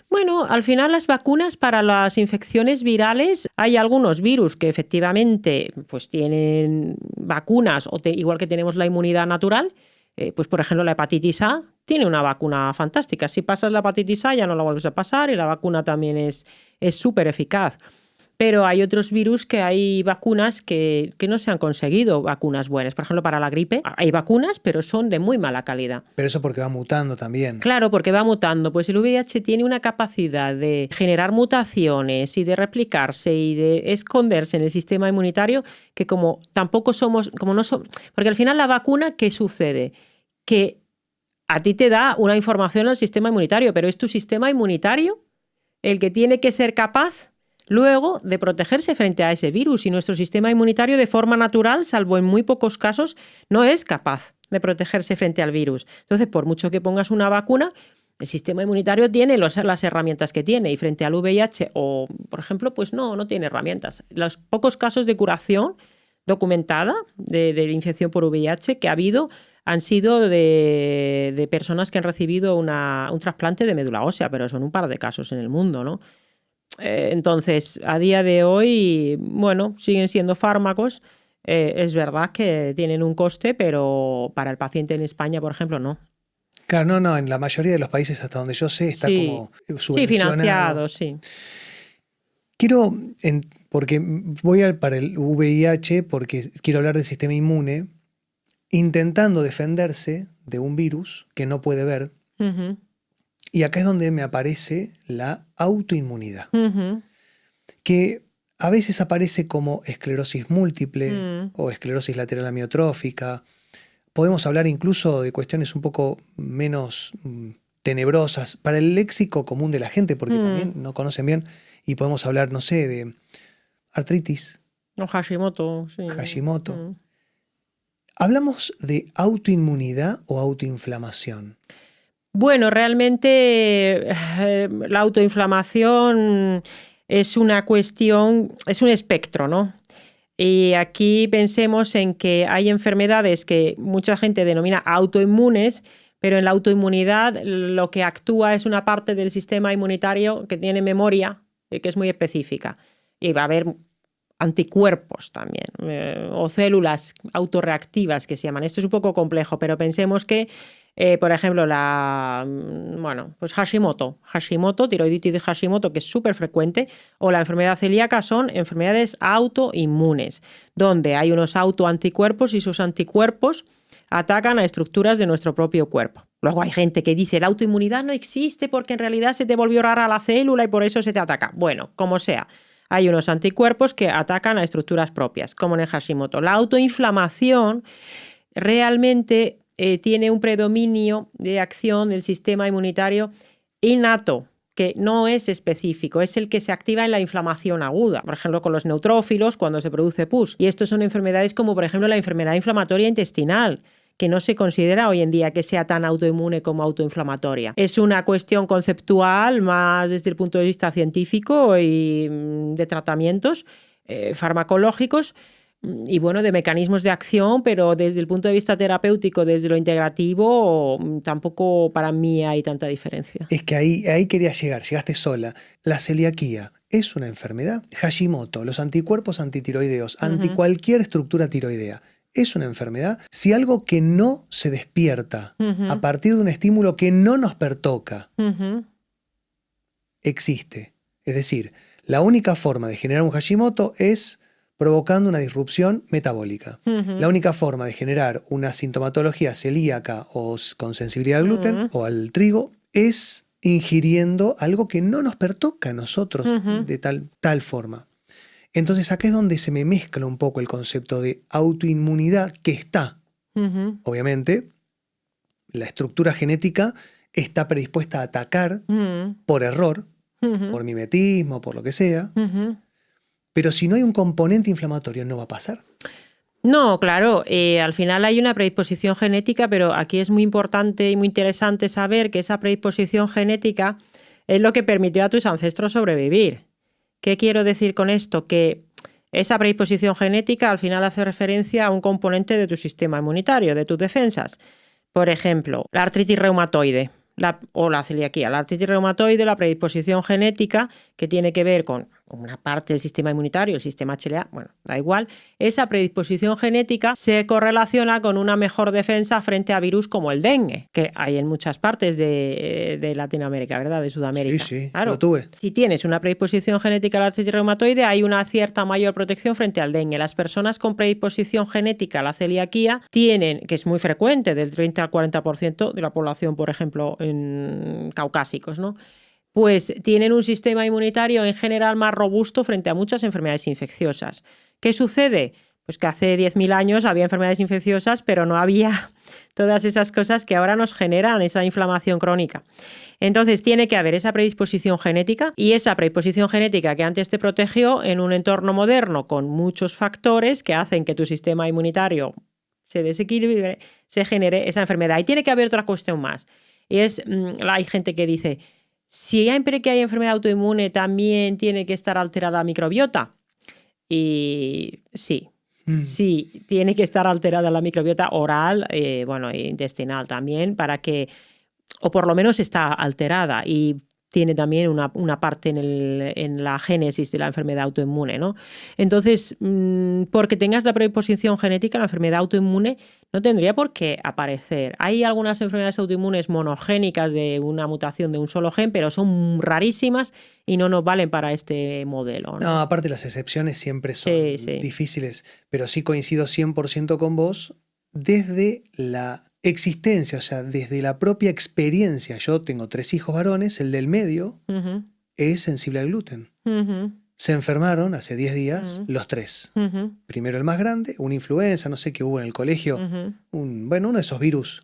Bueno, al final las vacunas para las infecciones virales, hay algunos virus que efectivamente pues tienen vacunas, igual que tenemos la inmunidad natural, pues por ejemplo la hepatitis A tiene una vacuna fantástica. Si pasas la hepatitis A ya no la vuelves a pasar y la vacuna también es súper eficaz. Pero hay otros virus que hay vacunas que no se han conseguido vacunas buenas. Por ejemplo, para la gripe hay vacunas, pero son de muy mala calidad. Pero eso porque va mutando también. Claro, porque va mutando. Pues el VIH tiene una capacidad de generar mutaciones y de replicarse y de esconderse en el sistema inmunitario que como tampoco somos, como no somos... Porque al final la vacuna, ¿qué sucede? Que a ti te da una información al sistema inmunitario, pero es tu sistema inmunitario el que tiene que ser capaz luego de protegerse frente a ese virus, y nuestro sistema inmunitario de forma natural, salvo en muy pocos casos, no es capaz de protegerse frente al virus. Entonces, por mucho que pongas una vacuna, el sistema inmunitario tiene las herramientas que tiene, y frente al VIH o, por ejemplo, pues no tiene herramientas. Los pocos casos de curación documentada de la infección por VIH que ha habido han sido de personas que han recibido un trasplante de médula ósea, pero son un par de casos en el mundo, ¿no? Entonces, a día de hoy, bueno, siguen siendo fármacos. Es verdad que tienen un coste, pero para el paciente en España, por ejemplo, no. Claro, no, en la mayoría de los países, hasta donde yo sé, está como subvencionado. Sí, financiado, sí. Quiero, porque voy para el VIH, porque quiero hablar del sistema inmune, intentando defenderse de un virus que no puede ver. Uh-huh. Y acá es donde me aparece la autoinmunidad, que a veces aparece como esclerosis múltiple o esclerosis lateral amiotrófica. Podemos hablar incluso de cuestiones un poco menos tenebrosas para el léxico común de la gente, porque también no conocen bien, y podemos hablar, no sé, de artritis. O Hashimoto. Sí. Hashimoto. ¿Hablamos de autoinmunidad o autoinflamación? Bueno, realmente la autoinflamación es una cuestión, es un espectro, ¿no? Y aquí pensemos en que hay enfermedades que mucha gente denomina autoinmunes, pero en la autoinmunidad lo que actúa es una parte del sistema inmunitario que tiene memoria, que es muy específica. Y va a haber anticuerpos también, o células autorreactivas que se llaman. Esto es un poco complejo, pero pensemos que por ejemplo, pues Hashimoto, tiroiditis de Hashimoto, que es súper frecuente, o la enfermedad celíaca, son enfermedades autoinmunes, donde hay unos autoanticuerpos y esos anticuerpos atacan a estructuras de nuestro propio cuerpo. Luego hay gente que dice, la autoinmunidad no existe porque en realidad se te volvió rara la célula y por eso se te ataca. Bueno, como sea, hay unos anticuerpos que atacan a estructuras propias, como en el Hashimoto. La autoinflamación realmente tiene un predominio de acción del sistema inmunitario innato, que no es específico, es el que se activa en la inflamación aguda, por ejemplo con los neutrófilos cuando se produce pus. Y estos son enfermedades como por ejemplo la enfermedad inflamatoria intestinal, que no se considera hoy en día que sea tan autoinmune como autoinflamatoria. Es una cuestión conceptual más desde el punto de vista científico y de tratamientos farmacológicos, y bueno, de mecanismos de acción, pero desde el punto de vista terapéutico, desde lo integrativo, tampoco para mí hay tanta diferencia. Es que ahí quería llegar, llegaste sola. La celiaquía es una enfermedad. Hashimoto, los anticuerpos antitiroideos, anti cualquier estructura tiroidea, es una enfermedad. Si algo que no se despierta a partir de un estímulo que no nos pertoca existe. Es decir, la única forma de generar un Hashimoto es provocando una disrupción metabólica. La única forma de generar una sintomatología celíaca o con sensibilidad al gluten o al trigo es ingiriendo algo que no nos pertoca a nosotros de tal forma. Entonces acá es donde se me mezcla un poco el concepto de autoinmunidad que está. Obviamente, la estructura genética está predispuesta a atacar por error, por mimetismo, por lo que sea. Pero si no hay un componente inflamatorio, no va a pasar. No, claro, al final hay una predisposición genética, pero aquí es muy importante y muy interesante saber que esa predisposición genética es lo que permitió a tus ancestros sobrevivir. ¿Qué quiero decir con esto? Que esa predisposición genética al final hace referencia a un componente de tu sistema inmunitario, de tus defensas. Por ejemplo, la artritis reumatoide o la celiaquía. La artritis reumatoide, la predisposición genética que tiene que ver con una parte del sistema inmunitario, el sistema HLA, bueno, da igual. Esa predisposición genética se correlaciona con una mejor defensa frente a virus como el dengue, que hay en muchas partes de Latinoamérica, ¿verdad? De Sudamérica. Sí, claro. Lo tuve. Si tienes una predisposición genética a la artritis reumatoide, hay una cierta mayor protección frente al dengue. Las personas con predisposición genética a la celiaquía tienen, que es muy frecuente, del 30 al 40% de la población, por ejemplo, en caucásicos, ¿no? Pues tienen un sistema inmunitario en general más robusto frente a muchas enfermedades infecciosas. ¿Qué sucede? Pues que hace 10.000 años había enfermedades infecciosas, pero no había todas esas cosas que ahora nos generan esa inflamación crónica. Entonces tiene que haber esa predisposición genética, y esa predisposición genética que antes te protegió en un entorno moderno con muchos factores que hacen que tu sistema inmunitario se desequilibre, se genere esa enfermedad. Y tiene que haber otra cuestión más. Y hay gente que dice, siempre que hay enfermedad autoinmune también tiene que estar alterada la microbiota. Y sí, tiene que estar alterada la microbiota oral, e intestinal también, para que, o por lo menos está alterada y tiene también una parte en la génesis de la enfermedad autoinmune, ¿no? Entonces, porque tengas la predisposición genética, la enfermedad autoinmune no tendría por qué aparecer. Hay algunas enfermedades autoinmunes monogénicas de una mutación de un solo gen, pero son rarísimas y no nos valen para este modelo, ¿no? No, aparte las excepciones siempre son difíciles, pero sí coincido 100% con vos desde la existencia, o sea, desde la propia experiencia. Yo tengo 3 hijos varones, el del medio es sensible al gluten. Se enfermaron hace 10 días los 3. Primero el más grande, una influenza, no sé qué hubo en el colegio, uno de esos virus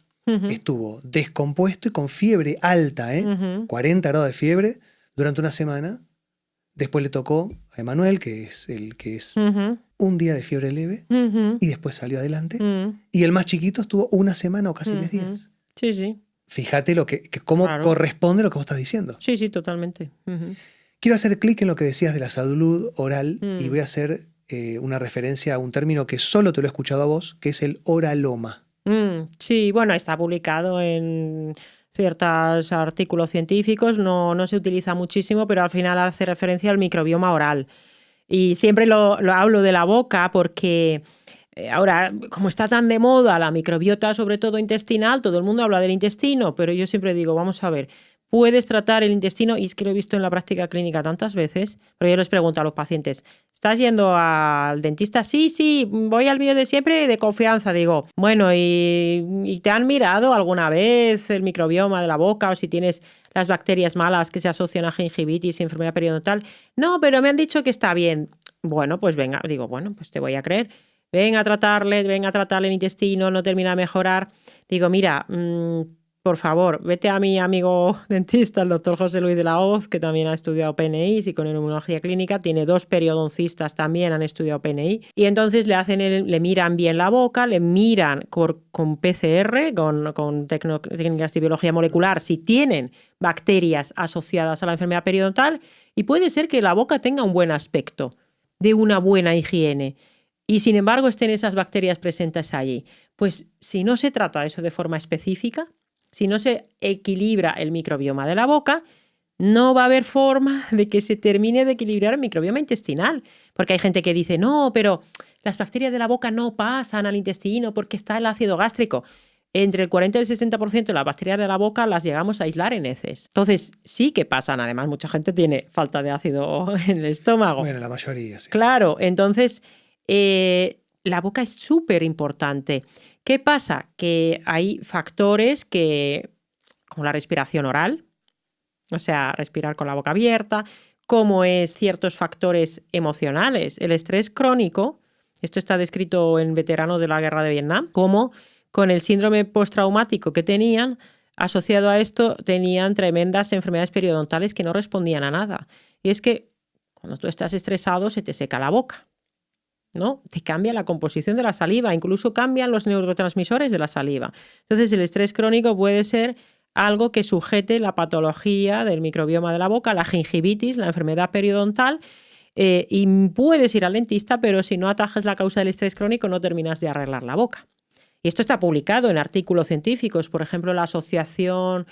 estuvo descompuesto y con fiebre alta, 40 grados de fiebre durante una semana. Después le tocó a Emanuel, que es el que es un día de fiebre leve, y después salió adelante. Y el más chiquito estuvo una semana o casi 10 días. Sí. Fíjate cómo corresponde lo que vos estás diciendo. Sí, totalmente. Quiero hacer clic en lo que decías de la salud oral y voy a hacer una referencia a un término que solo te lo he escuchado a vos, que es el oraloma. Sí, bueno, está publicado en ciertos artículos científicos, no se utiliza muchísimo, pero al final hace referencia al microbioma oral. Y siempre lo hablo de la boca porque ahora, como está tan de moda la microbiota, sobre todo intestinal, todo el mundo habla del intestino, pero yo siempre digo, vamos a ver, puedes tratar el intestino, y es que lo he visto en la práctica clínica tantas veces, pero yo les pregunto a los pacientes, ¿estás yendo al dentista? Sí, voy al mío de siempre, de confianza. Digo, bueno, ¿y te han mirado alguna vez el microbioma de la boca o si tienes las bacterias malas que se asocian a gingivitis y enfermedad periodontal? No, pero me han dicho que está bien. Bueno, pues venga, digo, bueno, pues te voy a creer. Ven a tratarle el intestino, no termina de mejorar. Digo, mira, por favor, vete a mi amigo dentista, el doctor José Luis de la Hoz, que también ha estudiado PNI y con inmunología clínica, tiene 2 periodoncistas también han estudiado PNI, y entonces le miran bien la boca, le miran con PCR, con técnicas de biología molecular, si tienen bacterias asociadas a la enfermedad periodontal, y puede ser que la boca tenga un buen aspecto, de una buena higiene, y sin embargo estén esas bacterias presentes allí. Pues si no se trata eso de forma específica, si no se equilibra el microbioma de la boca, no va a haber forma de que se termine de equilibrar el microbioma intestinal. Porque hay gente que dice, no, pero las bacterias de la boca no pasan al intestino porque está el ácido gástrico. Entre el 40 y el 60% de las bacterias de la boca las llegamos a aislar en heces. Entonces, sí que pasan. Además, mucha gente tiene falta de ácido en el estómago. Bueno, la mayoría, sí. Claro, entonces la boca es súper importante. ¿Qué pasa? Que hay factores como la respiración oral, o sea, respirar con la boca abierta, cómo es ciertos factores emocionales. El estrés crónico, esto está descrito en veteranos de la guerra de Vietnam, cómo con el síndrome postraumático que tenían, asociado a esto, tenían tremendas enfermedades periodontales que no respondían a nada. Y es que cuando tú estás estresado se te seca la boca, ¿no? Te cambia la composición de la saliva, incluso cambian los neurotransmisores de la saliva. Entonces, el estrés crónico puede ser algo que sujete la patología del microbioma de la boca, la gingivitis, la enfermedad periodontal, y puedes ir al dentista, pero si no atajas la causa del estrés crónico no terminas de arreglar la boca. Y esto está publicado en artículos científicos. Por ejemplo, la asociación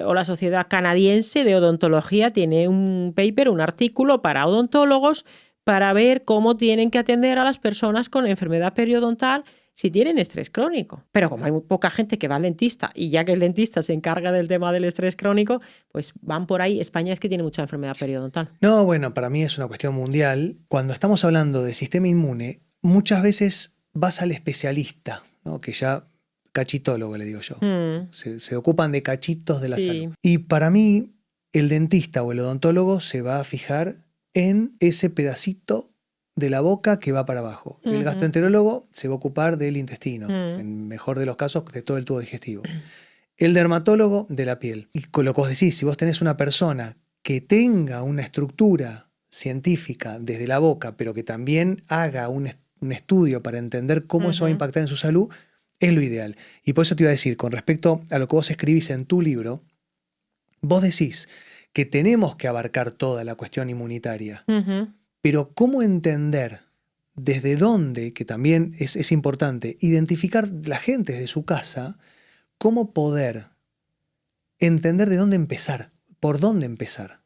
o la Sociedad Canadiense de Odontología tiene un paper, un artículo para odontólogos para ver cómo tienen que atender a las personas con enfermedad periodontal si tienen estrés crónico. Pero como hay muy poca gente que va al dentista y ya que el dentista se encarga del tema del estrés crónico, pues van por ahí. España es que tiene mucha enfermedad periodontal. No, bueno, para mí es una cuestión mundial. Cuando estamos hablando de sistema inmune, muchas veces vas al especialista, ¿no? Que ya cachitólogo le digo yo. Se ocupan de cachitos de la salud. Y para mí, el dentista o el odontólogo se va a fijar en ese pedacito de la boca que va para abajo. El gastroenterólogo se va a ocupar del intestino, en mejor de los casos, de todo el tubo digestivo. El dermatólogo de la piel. Y con lo que vos decís, si vos tenés una persona que tenga una estructura científica desde la boca, pero que también haga un estudio para entender cómo eso va a impactar en su salud, es lo ideal. Y por eso te iba a decir, con respecto a lo que vos escribís en tu libro, vos decís que tenemos que abarcar toda la cuestión inmunitaria, pero cómo entender desde dónde, que también es importante, identificar la gente desde su casa, cómo poder entender de dónde empezar, por dónde empezar.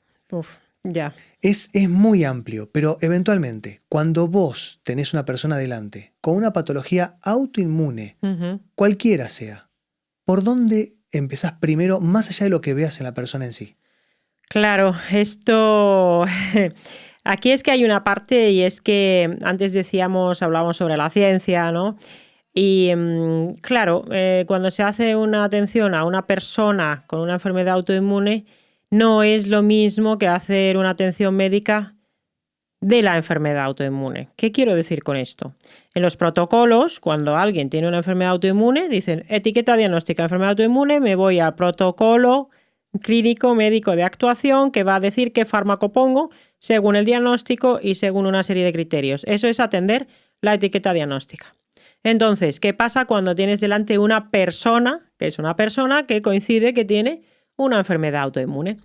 Ya. Es muy amplio, pero eventualmente, cuando vos tenés una persona delante con una patología autoinmune, cualquiera sea, ¿por dónde empezás primero, más allá de lo que veas en la persona en sí? Claro, esto... Aquí es que hay una parte, y es que antes hablábamos sobre la ciencia, ¿no? Y claro, cuando se hace una atención a una persona con una enfermedad autoinmune, no es lo mismo que hacer una atención médica de la enfermedad autoinmune. ¿Qué quiero decir con esto? En los protocolos, cuando alguien tiene una enfermedad autoinmune, dicen etiqueta diagnóstica de enfermedad autoinmune, me voy al protocolo clínico médico de actuación que va a decir qué fármaco pongo según el diagnóstico y según una serie de criterios. Eso es atender la etiqueta diagnóstica. Entonces, ¿qué pasa cuando tienes delante una persona, que es una persona que coincide que tiene una enfermedad autoinmune?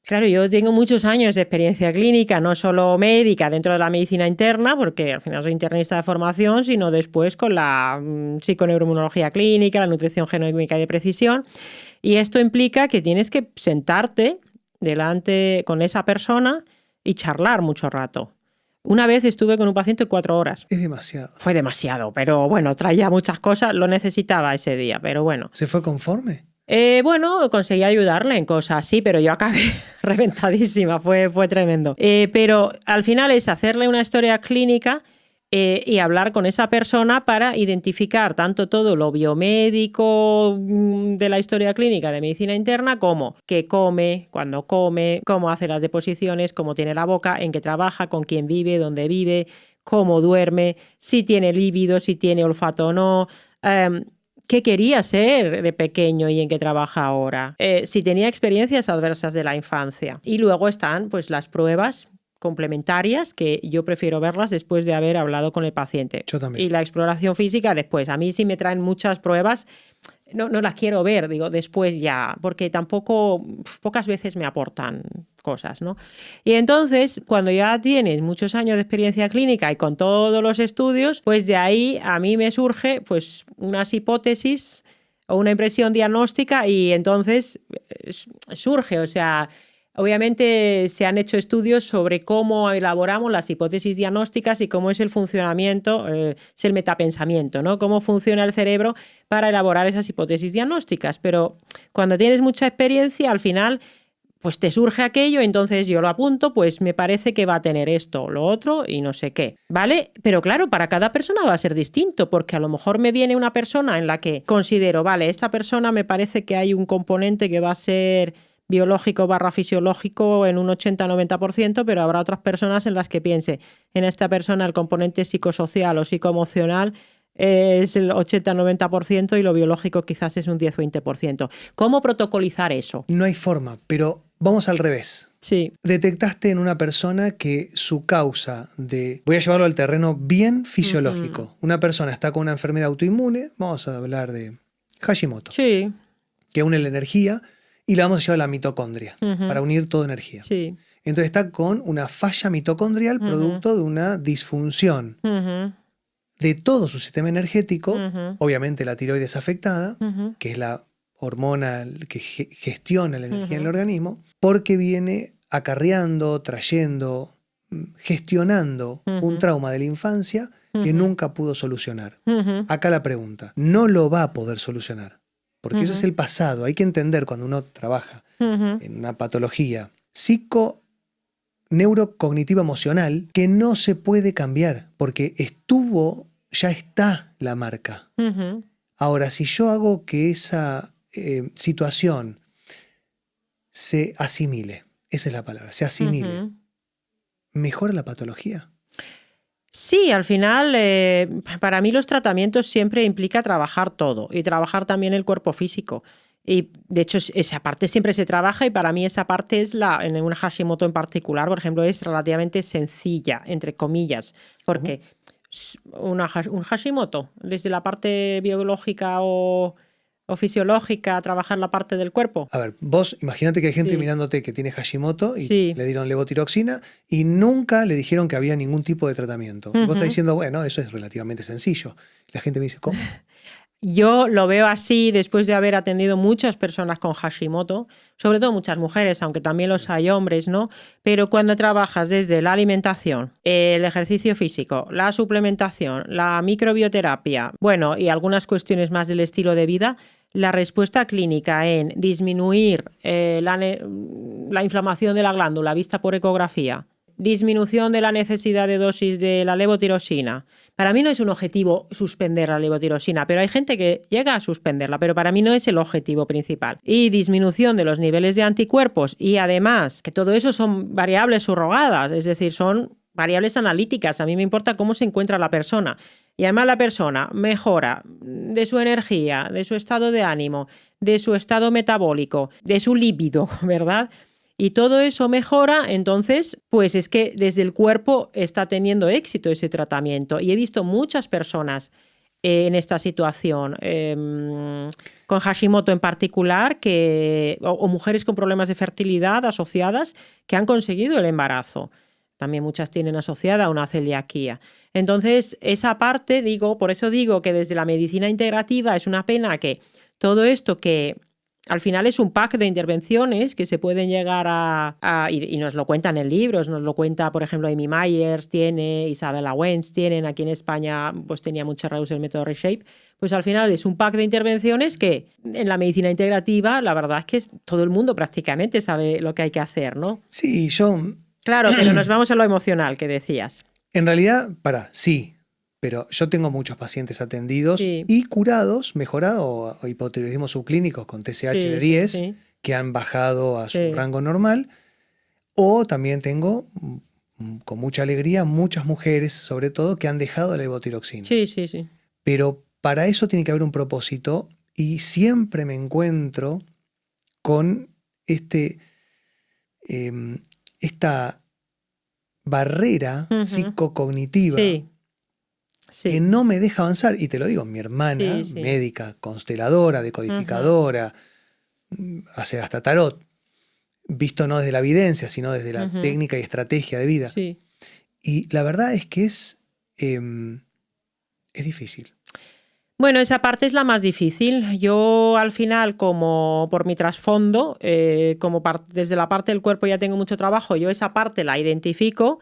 Claro, yo tengo muchos años de experiencia clínica, no solo médica dentro de la medicina interna, porque al final soy internista de formación, sino después con la psiconeuroinmunología clínica, la nutrición genómica y de precisión. Y esto implica que tienes que sentarte delante con esa persona y charlar mucho rato. Una vez estuve con un paciente 4 horas. Es demasiado. Fue demasiado, pero bueno, traía muchas cosas, lo necesitaba ese día, pero bueno. ¿Se fue conforme? Bueno, conseguí ayudarle en cosas, sí, pero yo acabé reventadísima, fue tremendo. Pero al final es hacerle una historia clínica y hablar con esa persona para identificar tanto todo lo biomédico de la historia clínica de medicina interna como qué come, cuándo come, cómo hace las deposiciones, cómo tiene la boca, en qué trabaja, con quién vive, dónde vive, cómo duerme, si tiene líbido, si tiene olfato o no, qué quería ser de pequeño y en qué trabaja ahora, si tenía experiencias adversas de la infancia. Y luego están pues las pruebas complementarias que yo prefiero verlas después de haber hablado con el paciente. Yo también. Y la exploración física después. A mí sí me traen muchas pruebas, no las quiero ver, digo, después ya, porque tampoco, pocas veces me aportan cosas, ¿no? Y entonces, cuando ya tienes muchos años de experiencia clínica y con todos los estudios, pues de ahí a mí me surge pues unas hipótesis o una impresión diagnóstica y entonces surge, o sea... Obviamente se han hecho estudios sobre cómo elaboramos las hipótesis diagnósticas y cómo es el funcionamiento, es el metapensamiento, ¿no? Cómo funciona el cerebro para elaborar esas hipótesis diagnósticas. Pero cuando tienes mucha experiencia, al final pues te surge aquello, entonces yo lo apunto, pues me parece que va a tener esto, lo otro y no sé qué, ¿vale? Pero claro, para cada persona va a ser distinto, porque a lo mejor me viene una persona en la que considero, vale, esta persona me parece que hay un componente que va a ser biológico / fisiológico en un 80-90%, pero habrá otras personas en las que piense, en esta persona el componente psicosocial o psicoemocional es el 80-90% y lo biológico quizás es un 10-20%. ¿Cómo protocolizar eso? No hay forma, pero vamos al revés. Sí. Detectaste en una persona que su causa de, voy a llevarlo al terreno bien fisiológico, una persona está con una enfermedad autoinmune, vamos a hablar de Hashimoto, Sí. que une la energía y la vamos a llevar a la mitocondria, para unir toda energía. Sí. Entonces está con una falla mitocondrial producto de una disfunción de todo su sistema energético, obviamente la tiroides afectada, que es la hormona que gestiona la energía en el organismo, porque viene acarreando, trayendo, gestionando un trauma de la infancia que nunca pudo solucionar. Acá la pregunta, no lo va a poder solucionar, porque eso es el pasado. Hay que entender cuando uno trabaja en una patología neurocognitiva emocional que no se puede cambiar, porque ya está la marca. Ahora, si yo hago que esa situación se asimile, esa es la palabra, se asimile, ¿mejora la patología? Sí, al final, para mí los tratamientos siempre implica trabajar todo y trabajar también el cuerpo físico. Y de hecho esa parte siempre se trabaja y para mí esa parte es en una Hashimoto en particular, por ejemplo, es relativamente sencilla, entre comillas, porque un Hashimoto, desde la parte biológica o fisiológica, trabajar la parte del cuerpo. A ver, vos imagínate que hay gente mirándote que tiene Hashimoto y le dieron levotiroxina y nunca le dijeron que había ningún tipo de tratamiento. Y vos estás diciendo, bueno, eso es relativamente sencillo. La gente me dice, ¿cómo? Yo lo veo así después de haber atendido muchas personas con Hashimoto, sobre todo muchas mujeres, aunque también los hay hombres, ¿no? Pero cuando trabajas desde la alimentación, el ejercicio físico, la suplementación, la microbioterapia, bueno, y algunas cuestiones más del estilo de vida, la respuesta clínica en disminuir la inflamación de la glándula vista por ecografía, disminución de la necesidad de dosis de la levotiroxina. Para mí no es un objetivo suspender la levotiroxina, pero hay gente que llega a suspenderla, pero para mí no es el objetivo principal. Y disminución de los niveles de anticuerpos y además que todo eso son variables subrogadas, es decir, son variables analíticas. A mí me importa cómo se encuentra la persona. Y además la persona mejora de su energía, de su estado de ánimo, de su estado metabólico, de su líbido, ¿verdad? Y todo eso mejora, entonces, pues es que desde el cuerpo está teniendo éxito ese tratamiento. Y he visto muchas personas en esta situación, con Hashimoto en particular, o mujeres con problemas de fertilidad asociadas, que han conseguido el embarazo. También muchas tienen asociada una celiaquía. Entonces, esa parte, por eso digo que desde la medicina integrativa es una pena que todo esto que al final es un pack de intervenciones que se pueden llegar y nos lo cuentan en libros, nos lo cuenta, por ejemplo, Amy Myers tiene, Isabella Wentz tienen, aquí en España pues tenía mucho Reus el método Reshape, pues al final es un pack de intervenciones que en la medicina integrativa la verdad es que todo el mundo prácticamente sabe lo que hay que hacer, ¿no? Sí, Claro, pero nos vamos a lo emocional que decías. En realidad, sí. Pero yo tengo muchos pacientes atendidos y curados, mejorados o hipotiroidismo subclínicos con TSH de 10 que han bajado a su rango normal. O también tengo, con mucha alegría, muchas mujeres, sobre todo, que han dejado la levotiroxina. Sí. Pero para eso tiene que haber un propósito y siempre me encuentro con esta barrera psicocognitiva que no me deja avanzar. Y te lo digo, mi hermana, médica, consteladora, decodificadora, hace hasta tarot, visto no desde la evidencia, sino desde la técnica y estrategia de vida. Y la verdad es que es difícil. Bueno, esa parte es la más difícil. Yo al final, como por mi trasfondo, desde la parte del cuerpo ya tengo mucho trabajo, yo esa parte la identifico,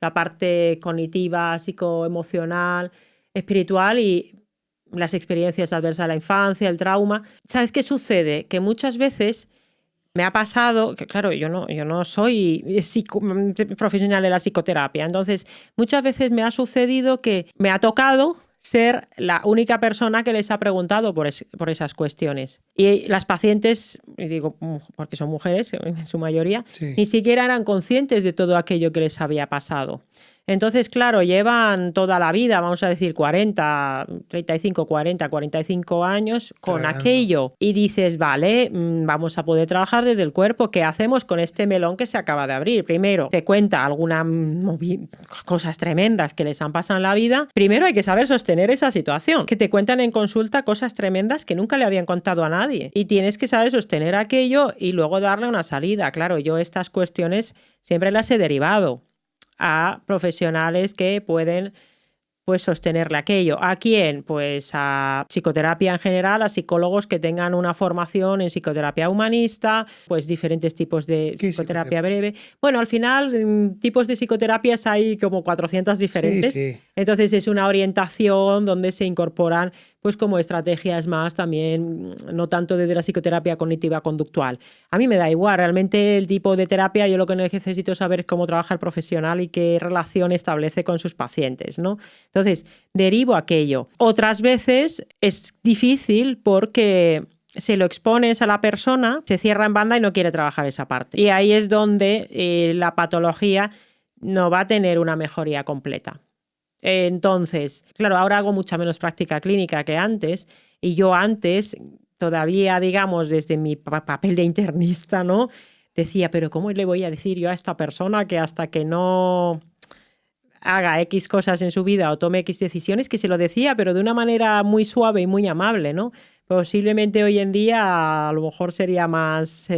la parte cognitiva, psicoemocional, espiritual y las experiencias adversas de la infancia, el trauma. ¿Sabes qué sucede? Que muchas veces Me ha pasado, que claro, yo no soy profesional de la psicoterapia, entonces muchas veces me ha sucedido que me ha tocado ser la única persona que les ha preguntado por esas cuestiones. Y las pacientes, y digo porque son mujeres en su mayoría, Sí. ni siquiera eran conscientes de todo aquello que les había pasado. Entonces, claro, llevan toda la vida, vamos a decir 35, 40, 45 años con Tragando. aquello. Y dices, vale, vamos a poder trabajar desde el cuerpo. ¿Qué hacemos con este melón que se acaba de abrir? Primero, te cuenta algunas cosas tremendas que les han pasado en la vida. Primero hay que saber sostener esa situación. Que te cuentan en consulta cosas tremendas que nunca le habían contado a nadie. Y tienes que saber sostener aquello y luego darle una salida. Claro, yo estas cuestiones siempre las he derivado a profesionales que pueden pues sostenerle aquello. ¿A quién? Pues a psicoterapia en general, a psicólogos que tengan una formación en psicoterapia humanista, pues diferentes tipos de psicoterapia breve. Bueno, al final, tipos de psicoterapias hay como 400 diferentes. Sí, sí. Entonces es una orientación donde se incorporan pues como estrategias más también, no tanto desde la psicoterapia cognitiva conductual. A mí me da igual, realmente el tipo de terapia, yo lo que necesito saber es cómo trabaja el profesional y qué relación establece con sus pacientes, ¿no? Entonces, derivo aquello. Otras veces es difícil porque se lo expones a la persona, se cierra en banda y no quiere trabajar esa parte. Y ahí es donde la patología no va a tener una mejoría completa. Entonces, claro, ahora hago mucha menos práctica clínica que antes, y yo antes, todavía, digamos, desde mi papel de internista, ¿no? Decía, pero ¿cómo le voy a decir yo a esta persona que hasta que no haga X cosas en su vida o tome X decisiones? Que se lo decía, pero de una manera muy suave y muy amable, ¿no? Posiblemente hoy en día a lo mejor sería más...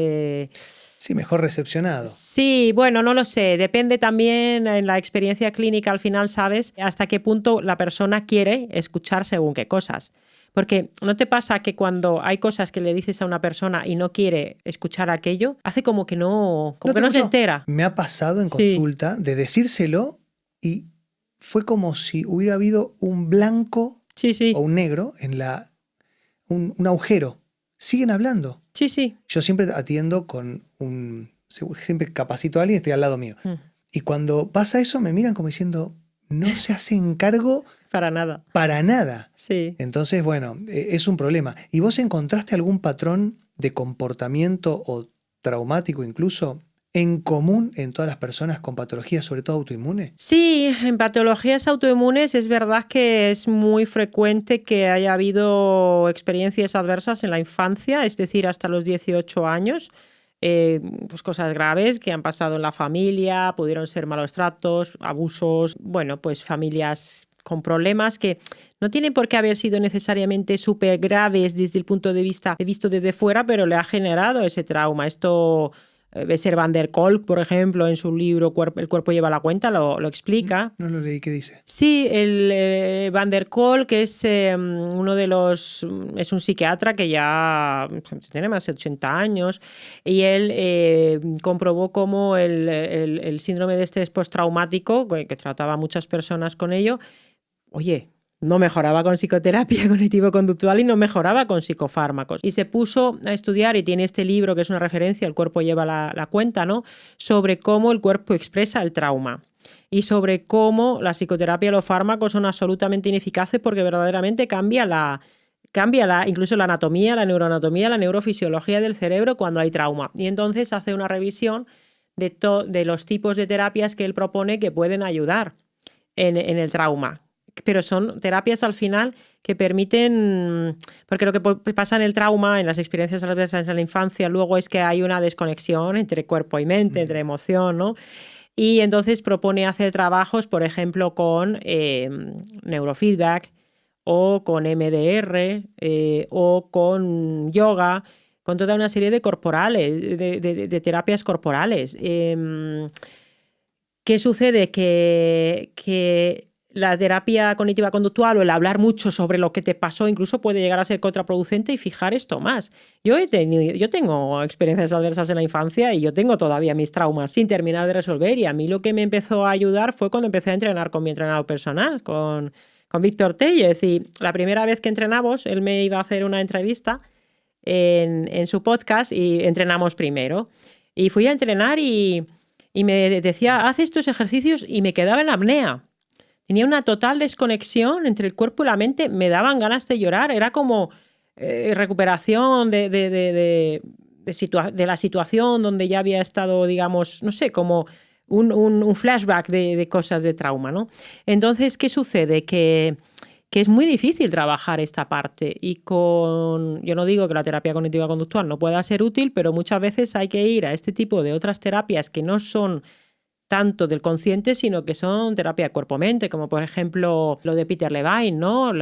Sí, mejor recepcionado. Sí, bueno, no lo sé. Depende también en la experiencia clínica, al final sabes hasta qué punto la persona quiere escuchar según qué cosas. Porque ¿no te pasa que cuando hay cosas que le dices a una persona y no quiere escuchar aquello, hace como que no se entera? Me ha pasado en consulta de decírselo y fue como si hubiera habido un blanco o un negro en un agujero. Siguen hablando. Sí. Yo siempre atiendo siempre capacito a alguien y estoy al lado mío. Y cuando pasa eso me miran como diciendo, no se hacen cargo para nada. Para nada. Sí. Entonces, bueno, es un problema. ¿Y vos encontraste algún patrón de comportamiento o traumático incluso en común en todas las personas con patologías, sobre todo autoinmunes? Sí, en patologías autoinmunes es verdad que es muy frecuente que haya habido experiencias adversas en la infancia, es decir, hasta los 18 años. Pues cosas graves que han pasado en la familia, pudieron ser malos tratos, abusos, bueno, pues familias con problemas que no tienen por qué haber sido necesariamente súper graves desde el punto de vista visto desde fuera, pero le ha generado ese trauma. Esto Besser van der Kolk, por ejemplo, en su libro El cuerpo lleva la cuenta, lo explica. No lo leí, ¿qué dice? Sí, el van der Kolk es uno de los... Es un psiquiatra que ya tiene más de 80 años y él comprobó cómo el síndrome de estrés postraumático, que trataba a muchas personas con ello, oye, no mejoraba con psicoterapia cognitivo-conductual y no mejoraba con psicofármacos. Y se puso a estudiar, y tiene este libro que es una referencia, El cuerpo lleva la cuenta, ¿no? Sobre cómo el cuerpo expresa el trauma y sobre cómo la psicoterapia y los fármacos son absolutamente ineficaces porque verdaderamente cambia incluso la anatomía, la neuroanatomía, la neurofisiología del cerebro cuando hay trauma. Y entonces hace una revisión de los tipos de terapias que él propone que pueden ayudar en el trauma. Pero son terapias al final que permiten, porque lo que pasa en el trauma, en las experiencias adversas en la infancia, luego es que hay una desconexión entre cuerpo y mente, entre emoción, ¿no? Y entonces propone hacer trabajos, por ejemplo, con neurofeedback o con MDR o con yoga, con toda una serie de corporales, de terapias corporales. ¿Qué sucede? Que la terapia cognitiva conductual o el hablar mucho sobre lo que te pasó incluso puede llegar a ser contraproducente y fijar esto más. Yo tengo experiencias adversas en la infancia y yo tengo todavía mis traumas sin terminar de resolver, y a mí lo que me empezó a ayudar fue cuando empecé a entrenar con mi entrenador personal, con Víctor Tellez. Y la primera vez que entrenamos, él me iba a hacer una entrevista en su podcast y entrenamos primero. Y fui a entrenar y me decía, haz estos ejercicios y me quedaba en apnea. Tenía una total desconexión entre el cuerpo y la mente, me daban ganas de llorar, era como recuperación de la situación donde ya había estado, digamos, no sé, como un flashback de cosas de trauma, ¿no? Entonces, ¿qué sucede? Que es muy difícil trabajar esta parte y yo no digo que la terapia cognitiva conductual no pueda ser útil, pero muchas veces hay que ir a este tipo de otras terapias que no son tanto del consciente, sino que son terapia cuerpo-mente, como por ejemplo lo de Peter Levine, ¿no?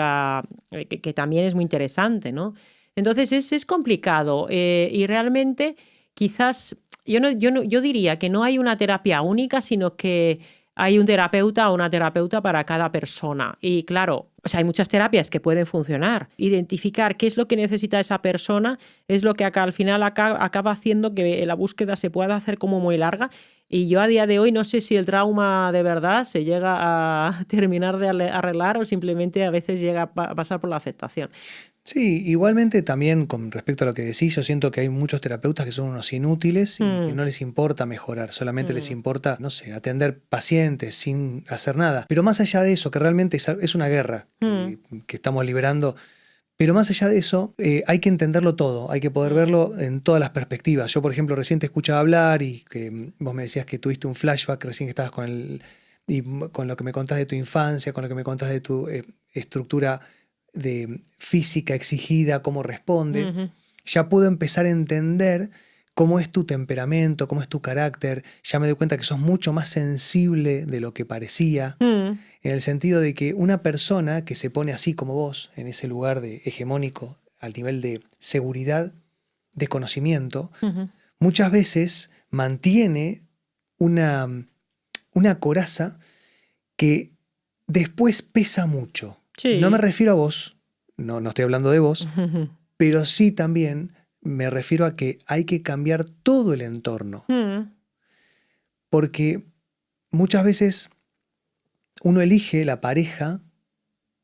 Que también es muy interesante, ¿no? Entonces es complicado y realmente quizás yo diría que no hay una terapia única, sino que hay un terapeuta o una terapeuta para cada persona. Y claro, o sea, hay muchas terapias que pueden funcionar. Identificar qué es lo que necesita esa persona es lo que acá, al final acaba haciendo que la búsqueda se pueda hacer como muy larga. Y yo a día de hoy no sé si el trauma de verdad se llega a terminar de arreglar o simplemente a veces llega a pasar por la aceptación. Sí, igualmente también con respecto a lo que decís, yo siento que hay muchos terapeutas que son unos inútiles y que no les importa mejorar, solamente les importa, no sé, atender pacientes sin hacer nada. Pero más allá de eso, que realmente es una guerra que estamos librando, pero más allá de eso, hay que entenderlo todo, hay que poder verlo en todas las perspectivas. Yo, por ejemplo, recién te escuchaba hablar y que vos me decías que tuviste un flashback recién que estabas y con lo que me contás de tu infancia, con lo que me contás de tu estructura de física exigida, cómo responde, ya puedo empezar a entender cómo es tu temperamento, cómo es tu carácter. Ya me doy cuenta que sos mucho más sensible de lo que parecía, en el sentido de que una persona que se pone así como vos, en ese lugar de hegemónico, al nivel de seguridad, de conocimiento, muchas veces mantiene una coraza que después pesa mucho. Sí. No me refiero a vos, no estoy hablando de vos, pero sí también me refiero a que hay que cambiar todo el entorno. Porque muchas veces uno elige la pareja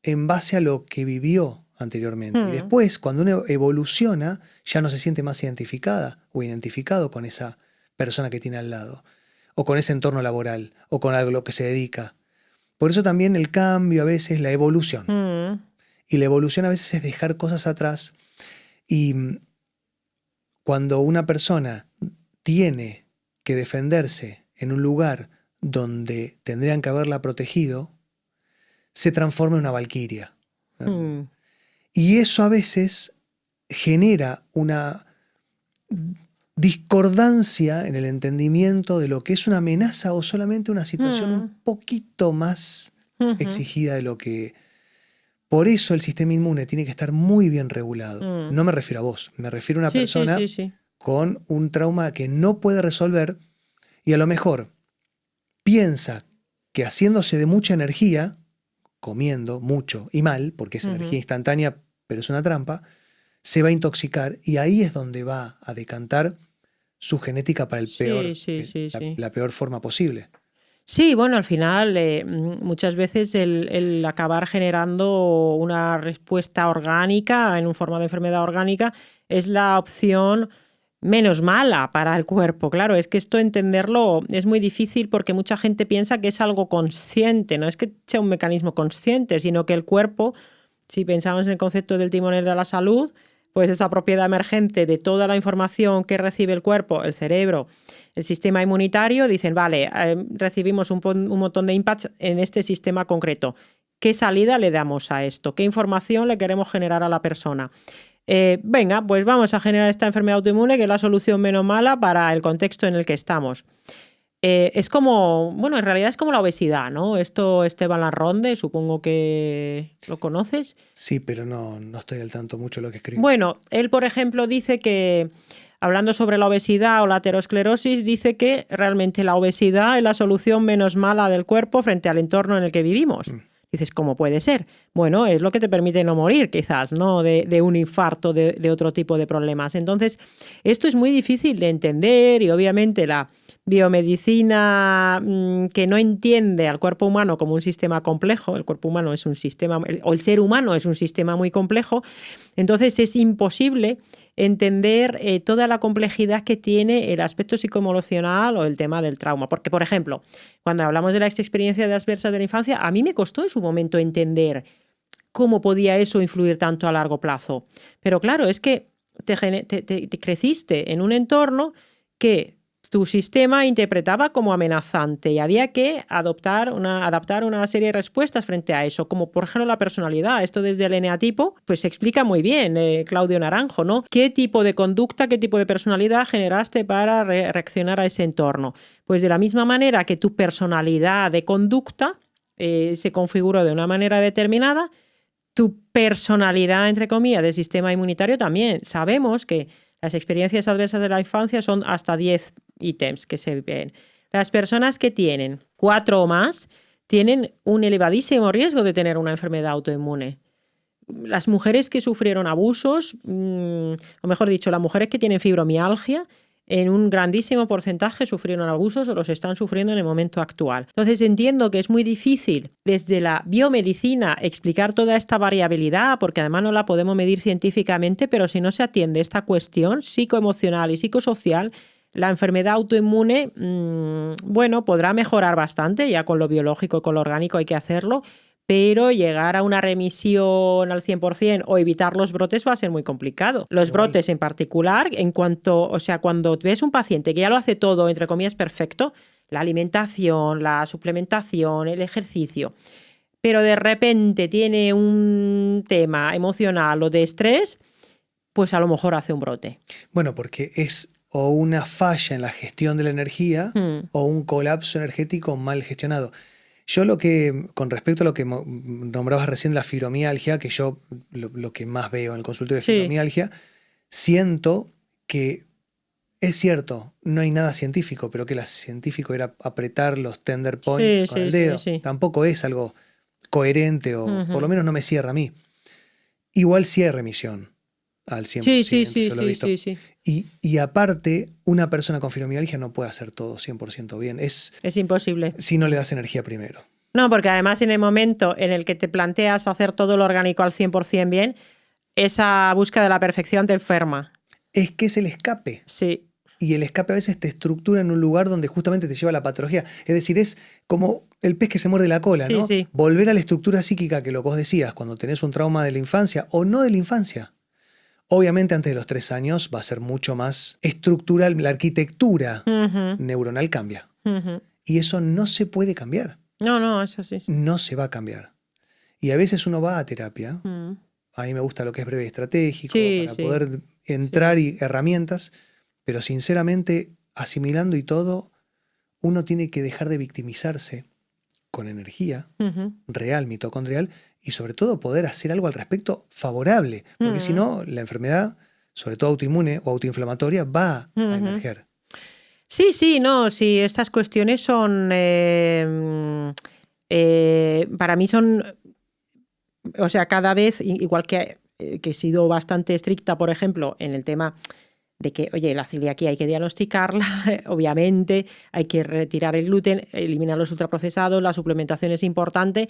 en base a lo que vivió anteriormente. Y después, cuando uno evoluciona, ya no se siente más identificada o identificado con esa persona que tiene al lado, o con ese entorno laboral, o con algo a lo que se dedica. Por eso también el cambio a veces, la evolución. Y la evolución a veces es dejar cosas atrás. Y cuando una persona tiene que defenderse en un lugar donde tendrían que haberla protegido, se transforma en una valquiria. Y eso a veces genera una discordancia en el entendimiento de lo que es una amenaza o solamente una situación un poquito más exigida de lo que... Por eso el sistema inmune tiene que estar muy bien regulado. No me refiero a vos, me refiero a una persona con un trauma que no puede resolver y a lo mejor piensa que haciéndose de mucha energía, comiendo mucho y mal, porque es energía instantánea, pero es una trampa, se va a intoxicar y ahí es donde va a decantar su genética para el peor, la peor forma posible. Sí, bueno, al final muchas veces el acabar generando una respuesta orgánica en forma de enfermedad orgánica es la opción menos mala para el cuerpo. Claro, es que esto entenderlo es muy difícil porque mucha gente piensa que es algo consciente, no es que sea un mecanismo consciente, sino que el cuerpo, si pensamos en el concepto del timonel de la salud, pues esa propiedad emergente de toda la información que recibe el cuerpo, el cerebro, el sistema inmunitario, dicen, vale, recibimos un montón de impacts en este sistema concreto. ¿Qué salida le damos a esto? ¿Qué información le queremos generar a la persona? Venga, pues vamos a generar esta enfermedad autoinmune, que es la solución menos mala para el contexto en el que estamos. Es como, bueno, en realidad es como la obesidad, ¿no? Esto Esteban Larronde, supongo que lo conoces. Sí, pero no estoy al tanto mucho de lo que escribe. Bueno, él, por ejemplo, dice que, hablando sobre la obesidad o la aterosclerosis, dice que realmente la obesidad es la solución menos mala del cuerpo frente al entorno en el que vivimos. Dices, ¿cómo puede ser? Bueno, es lo que te permite no morir, quizás, ¿no? De un infarto, de otro tipo de problemas. Entonces, esto es muy difícil de entender y obviamente la biomedicina que no entiende al cuerpo humano como un sistema complejo, el cuerpo humano es un sistema, o el ser humano es un sistema muy complejo, entonces es imposible entender toda la complejidad que tiene el aspecto psicoemocional o el tema del trauma. Porque, por ejemplo, cuando hablamos de las experiencias adversas de la infancia, a mí me costó en su momento entender cómo podía eso influir tanto a largo plazo. Pero claro, es que te creciste en un entorno que tu sistema interpretaba como amenazante y había que adaptar una serie de respuestas frente a eso, como por ejemplo la personalidad. Esto desde el eneatipo pues se explica muy bien, Claudio Naranjo, ¿no? ¿Qué tipo de conducta, qué tipo de personalidad generaste para reaccionar a ese entorno? Pues de la misma manera que tu personalidad de conducta se configuró de una manera determinada, tu personalidad, entre comillas, del sistema inmunitario también. Sabemos que las experiencias adversas de la infancia son hasta 10 ítems que se ven. Las personas que tienen 4 o más tienen un elevadísimo riesgo de tener una enfermedad autoinmune. Las mujeres que sufrieron abusos, o mejor dicho, las mujeres que tienen fibromialgia, en un grandísimo porcentaje sufrieron abusos o los están sufriendo en el momento actual. Entonces entiendo que es muy difícil desde la biomedicina explicar toda esta variabilidad, porque además no la podemos medir científicamente, pero si no se atiende esta cuestión psicoemocional y psicosocial, la enfermedad autoinmune, bueno, podrá mejorar bastante, ya con lo biológico y con lo orgánico hay que hacerlo, pero llegar a una remisión al 100% o evitar los brotes va a ser muy complicado. Los brotes en particular, cuando ves un paciente que ya lo hace todo, entre comillas, perfecto, la alimentación, la suplementación, el ejercicio, pero de repente tiene un tema emocional o de estrés, pues a lo mejor hace un brote. Bueno, porque es o una falla en la gestión de la energía o un colapso energético mal gestionado. Yo con respecto a lo que nombrabas recién, la fibromialgia, que yo lo que más veo en el consultorio de fibromialgia, siento que es cierto, no hay nada científico, pero que lo científico era apretar los tender points con el dedo. Tampoco es algo coherente o por lo menos no me cierra a mí. Igual sí hay remisión al 100%. Yo lo he visto. Y aparte, una persona con fibromialgia no puede hacer todo 100% bien. Es imposible. Si no le das energía primero. No, porque además en el momento en el que te planteas hacer todo lo orgánico al 100% bien, esa búsqueda de la perfección te enferma. Es que es el escape. Sí. Y el escape a veces te estructura en un lugar donde justamente te lleva a la patología. Es decir, es como el pez que se muerde la cola, ¿no? Sí. Volver a la estructura psíquica que lo que vos decías, cuando tenés un trauma de la infancia o no de la infancia. Obviamente antes de los 3 años va a ser mucho más estructural, la arquitectura neuronal cambia. Y eso no se puede cambiar. No, eso sí. No se va a cambiar. Y a veces uno va a terapia. A mí me gusta lo que es breve y estratégico, para poder entrar y herramientas, pero sinceramente, asimilando y todo, uno tiene que dejar de victimizarse con energía real, mitocondrial, y sobre todo poder hacer algo al respecto favorable, porque si no, la enfermedad, sobre todo autoinmune o autoinflamatoria, va a emerger. Sí, estas cuestiones son, para mí son, o sea, cada vez, igual que he sido bastante estricta, por ejemplo, en el tema de que, oye, la celiaquía hay que diagnosticarla, obviamente, hay que retirar el gluten, eliminar los ultraprocesados, la suplementación es importante.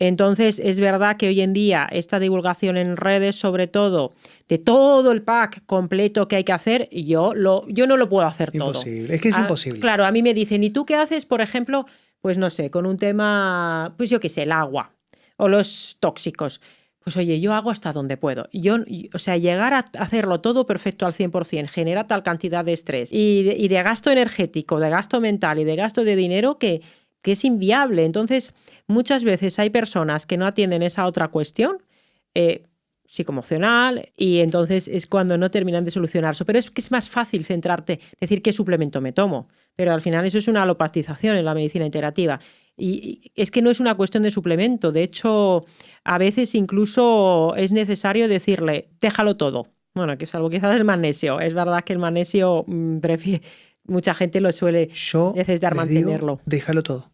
Entonces, es verdad que hoy en día esta divulgación en redes, sobre todo, de todo el pack completo que hay que hacer, yo no lo puedo hacer todo. Imposible, es que es imposible. Claro, a mí me dicen, ¿y tú qué haces, por ejemplo, pues no sé, con un tema, pues yo qué sé, el agua o los tóxicos? Pues oye, yo hago hasta donde puedo. Llegar a hacerlo todo perfecto al 100% genera tal cantidad de estrés y de gasto energético, de gasto mental y de gasto de dinero que es inviable. Entonces, muchas veces hay personas que no atienden esa otra cuestión psicoemocional y entonces es cuando no terminan de solucionarse. Pero es que es más fácil centrarte, decir qué suplemento me tomo. Pero al final eso es una alopatización en la medicina integrativa. Y es que no es una cuestión de suplemento. De hecho, a veces incluso es necesario decirle, déjalo todo. Bueno, que es algo quizás el magnesio. Es verdad que el magnesio mucha gente lo suele necesitar mantenerlo. Digo, déjalo todo.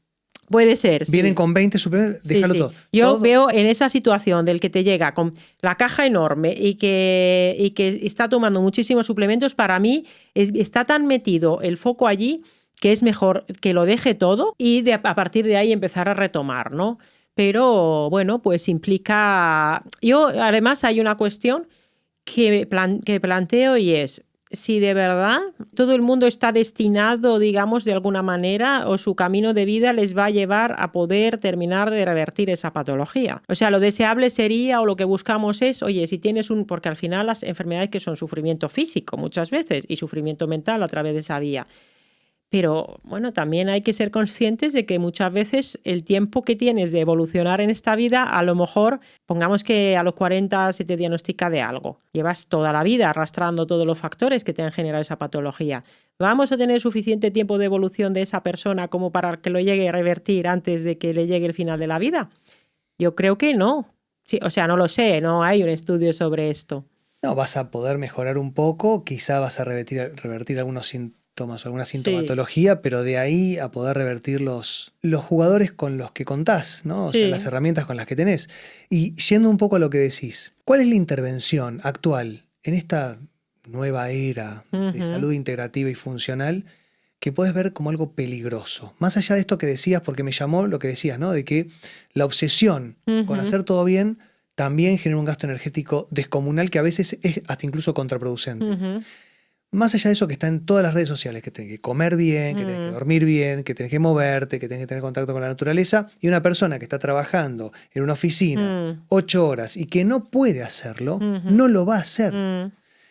Puede ser. Vienen con 20 suplementos, déjalo todo. Yo todo. Veo en esa situación del que te llega con la caja enorme y que está tomando muchísimos suplementos, para mí está tan metido el foco allí que es mejor que lo deje todo y a partir de ahí empezar a retomar, ¿no? Pero bueno, pues implica... Yo, además, hay una cuestión que planteo y es, si de verdad todo el mundo está destinado, digamos, de alguna manera, o su camino de vida les va a llevar a poder terminar de revertir esa patología. O sea, lo deseable sería, o lo que buscamos es, oye, si tienes porque al final las enfermedades que son sufrimiento físico muchas veces y sufrimiento mental a través de esa vía. Pero bueno, también hay que ser conscientes de que muchas veces el tiempo que tienes de evolucionar en esta vida, a lo mejor, pongamos que a los 40 se te diagnostica de algo. Llevas toda la vida arrastrando todos los factores que te han generado esa patología. ¿Vamos a tener suficiente tiempo de evolución de esa persona como para que lo llegue a revertir antes de que le llegue el final de la vida? Yo creo que no. Sí, o sea, no lo sé, no hay un estudio sobre esto. No, vas a poder mejorar un poco, quizá vas a revertir algunos síntomas o alguna sintomatología, pero de ahí a poder revertir los jugadores con los que contás, ¿no? O sea, las herramientas con las que tenés. Y yendo un poco a lo que decís, ¿cuál es la intervención actual en esta nueva era de salud integrativa y funcional que puedes ver como algo peligroso? Más allá de esto que decías, porque me llamó lo que decías, ¿no? De que la obsesión con hacer todo bien también genera un gasto energético descomunal que a veces es hasta incluso contraproducente. Más allá de eso que está en todas las redes sociales, que tenés que comer bien, que tenés que dormir bien, que tenés que moverte, que tenés que tener contacto con la naturaleza, y una persona que está trabajando en una oficina 8 horas y que no puede hacerlo, no lo va a hacer.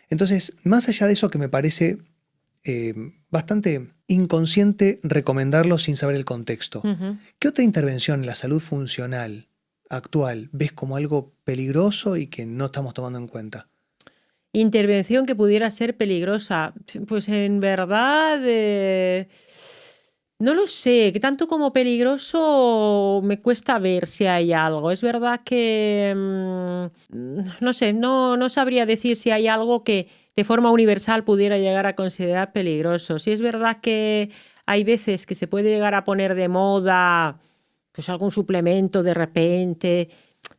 Entonces, más allá de eso que me parece bastante inconsciente recomendarlo sin saber el contexto, ¿qué otra intervención en la salud funcional actual ves como algo peligroso y que no estamos tomando en cuenta? Intervención que pudiera ser peligrosa. Pues en verdad, no lo sé, que tanto como peligroso me cuesta ver si hay algo. Es verdad que, no sé, no sabría decir si hay algo que de forma universal pudiera llegar a considerar peligroso. Sí es verdad que hay veces que se puede llegar a poner de moda pues algún suplemento de repente,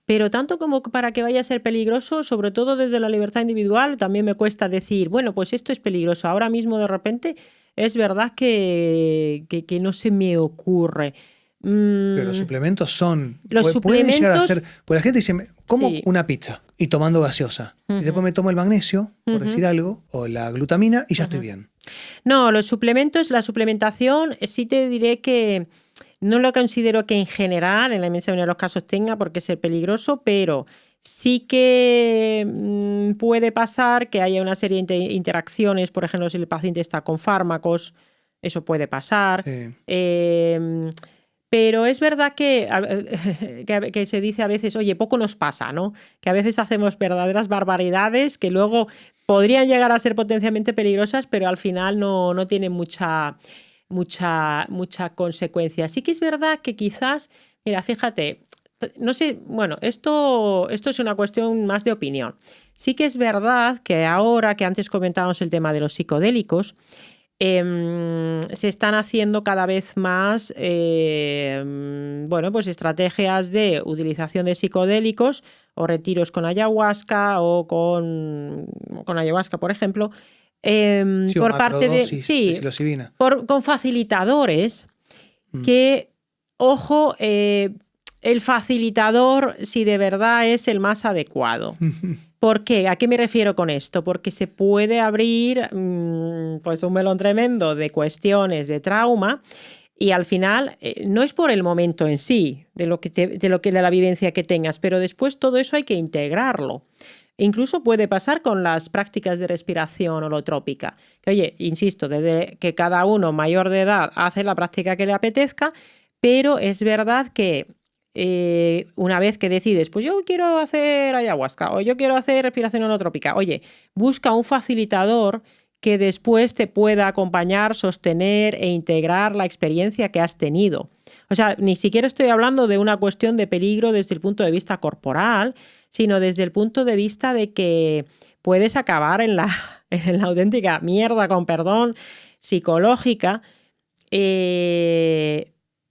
pero tanto como para que vaya a ser peligroso, sobre todo desde la libertad individual, también me cuesta decir, bueno, pues esto es peligroso. Ahora mismo de repente es verdad que no se me ocurre. Pero los suplementos son... Los pueden llegar a suplementos... ser... Pues la gente dice, como Sí. una pizza y tomando gaseosa. Y después me tomo el magnesio, por decir algo, o la glutamina y ya estoy bien. No, los suplementos, la suplementación, sí te diré que no lo considero que en general, en la inmensa mayoría de los casos tenga por qué ser peligroso, pero sí que puede pasar que haya una serie de interacciones, por ejemplo, si el paciente está con fármacos, eso puede pasar. Sí. Pero es verdad que se dice a veces, oye, poco nos pasa, ¿no? Que a veces hacemos verdaderas barbaridades que luego podrían llegar a ser potencialmente peligrosas, pero al final no tienen mucha consecuencia. Sí que es verdad que quizás, mira, fíjate, no sé, bueno, esto es una cuestión más de opinión. Sí que es verdad que ahora que antes comentábamos el tema de los psicodélicos, se están haciendo cada vez más pues estrategias de utilización de psicodélicos o retiros con ayahuasca o con ayahuasca, por ejemplo, por parte de psilocibina. Con facilitadores que, ojo, el facilitador si de verdad es el más adecuado. ¿Por qué? ¿A qué me refiero con esto? Porque se puede abrir pues un melón tremendo de cuestiones de trauma y al final no es por el momento en sí, de la vivencia que tengas, pero después todo eso hay que integrarlo. Incluso puede pasar con las prácticas de respiración holotrópica. Que, oye, insisto, desde que cada uno mayor de edad hace la práctica que le apetezca, pero es verdad que una vez que decides, pues yo quiero hacer ayahuasca o yo quiero hacer respiración holotrópica, oye, busca un facilitador que después te pueda acompañar, sostener e integrar la experiencia que has tenido. O sea, ni siquiera estoy hablando de una cuestión de peligro desde el punto de vista corporal, sino desde el punto de vista de que puedes acabar en la auténtica mierda, con perdón, psicológica,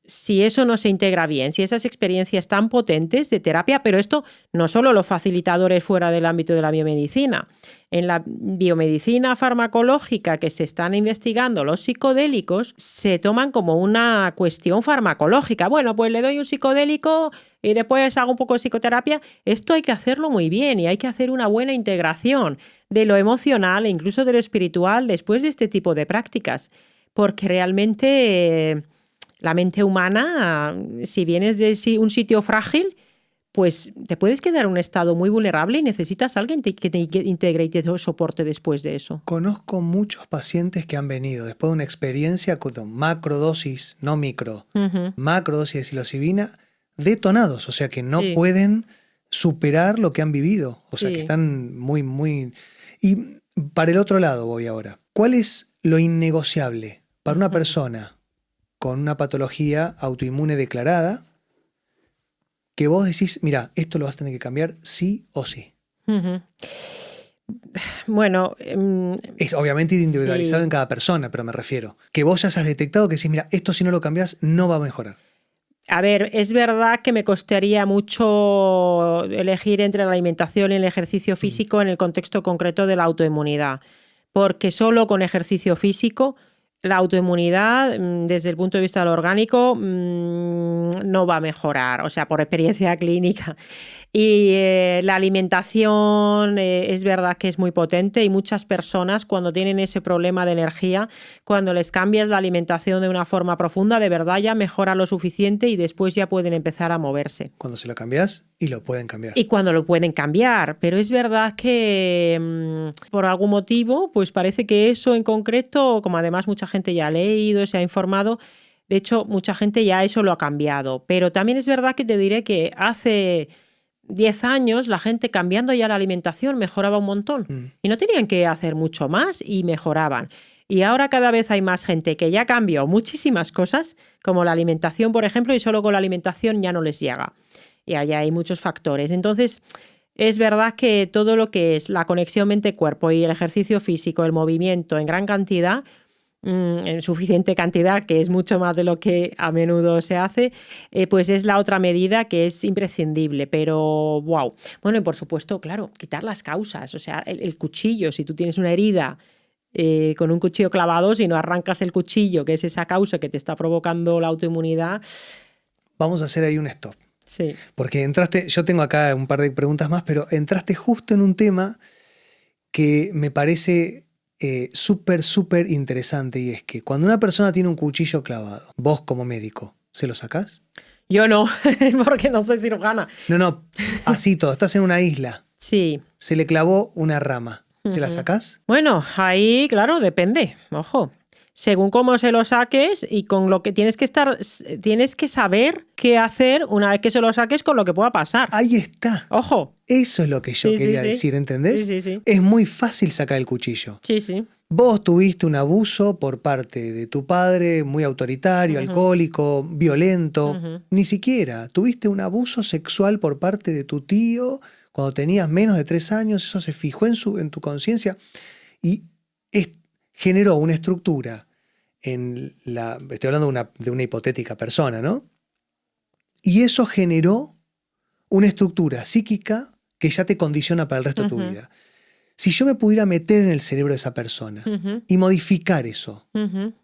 si eso no se integra bien, si esas experiencias tan potentes de terapia, pero esto no solo los facilitadores fuera del ámbito de la biomedicina. En la biomedicina farmacológica que se están investigando los psicodélicos, se toman como una cuestión farmacológica. Bueno, pues le doy un psicodélico y después hago un poco de psicoterapia. Esto hay que hacerlo muy bien y hay que hacer una buena integración de lo emocional e incluso de lo espiritual después de este tipo de prácticas. Porque realmente la mente humana, si vienes de un sitio frágil, pues te puedes quedar en un estado muy vulnerable y necesitas a alguien que te integre y te soporte después de eso. Conozco muchos pacientes que han venido después de una experiencia con macrodosis, no micro, macrodosis de psilocibina, detonados, o sea que no pueden superar lo que han vivido, o sea que están muy... Y para el otro lado voy ahora. ¿Cuál es lo innegociable para una persona con una patología autoinmune declarada que vos decís, mira, esto lo vas a tener que cambiar sí o sí? Bueno, es obviamente individualizado en cada persona, pero me refiero que vos ya has detectado que decís, mira, esto si no lo cambias no va a mejorar. A ver, es verdad que me costaría mucho elegir entre la alimentación y el ejercicio físico en el contexto concreto de la autoinmunidad, porque solo con ejercicio físico la autoinmunidad, desde el punto de vista del orgánico, no va a mejorar, o sea, por experiencia clínica. Y la alimentación es verdad que es muy potente y muchas personas cuando tienen ese problema de energía, cuando les cambias la alimentación de una forma profunda, de verdad ya mejora lo suficiente y después ya pueden empezar a moverse. Cuando se lo cambias y lo pueden cambiar. Y cuando lo pueden cambiar, pero es verdad que por algún motivo, pues parece que eso en concreto, como además mucha gente ya ha leído, se ha informado, de hecho mucha gente ya eso lo ha cambiado. Pero también es verdad que te diré que hace 10 años la gente cambiando ya la alimentación mejoraba un montón y no tenían que hacer mucho más y mejoraban. Y ahora cada vez hay más gente que ya cambió muchísimas cosas, como la alimentación, por ejemplo, y solo con la alimentación ya no les llega. Y allá hay muchos factores. Entonces, es verdad que todo lo que es la conexión mente-cuerpo y el ejercicio físico, el movimiento en gran cantidad, en suficiente cantidad, que es mucho más de lo que a menudo se hace, pues es la otra medida que es imprescindible, pero wow. Bueno, y por supuesto, claro, quitar las causas, o sea, el cuchillo, si tú tienes una herida con un cuchillo clavado, si no arrancas el cuchillo, que es esa causa que te está provocando la autoinmunidad. Vamos a hacer ahí un stop. Sí. Porque entraste, yo tengo acá un par de preguntas más, pero entraste justo en un tema que me parece súper interesante, y es que cuando una persona tiene un cuchillo clavado, vos como médico, ¿se lo sacás? Yo no, porque no soy cirujana. No, así todo, estás en una isla. Sí. Se le clavó una rama, ¿se la sacás? Bueno, ahí, claro, depende, ojo. Según cómo se lo saques y con lo que tienes que saber qué hacer una vez que se lo saques con lo que pueda pasar. Ahí está. Ojo. Eso es lo que yo quería decir, ¿entendés? Sí. Es muy fácil sacar el cuchillo. Sí. Vos tuviste un abuso por parte de tu padre, muy autoritario, alcohólico, violento. Ni siquiera. Tuviste un abuso sexual por parte de tu tío cuando tenías menos de 3 años. Eso se fijó en tu conciencia y generó una estructura estoy hablando de una hipotética persona, ¿no? Y eso generó una estructura psíquica que ya te condiciona para el resto de tu vida. Si yo me pudiera meter en el cerebro de esa persona y modificar eso,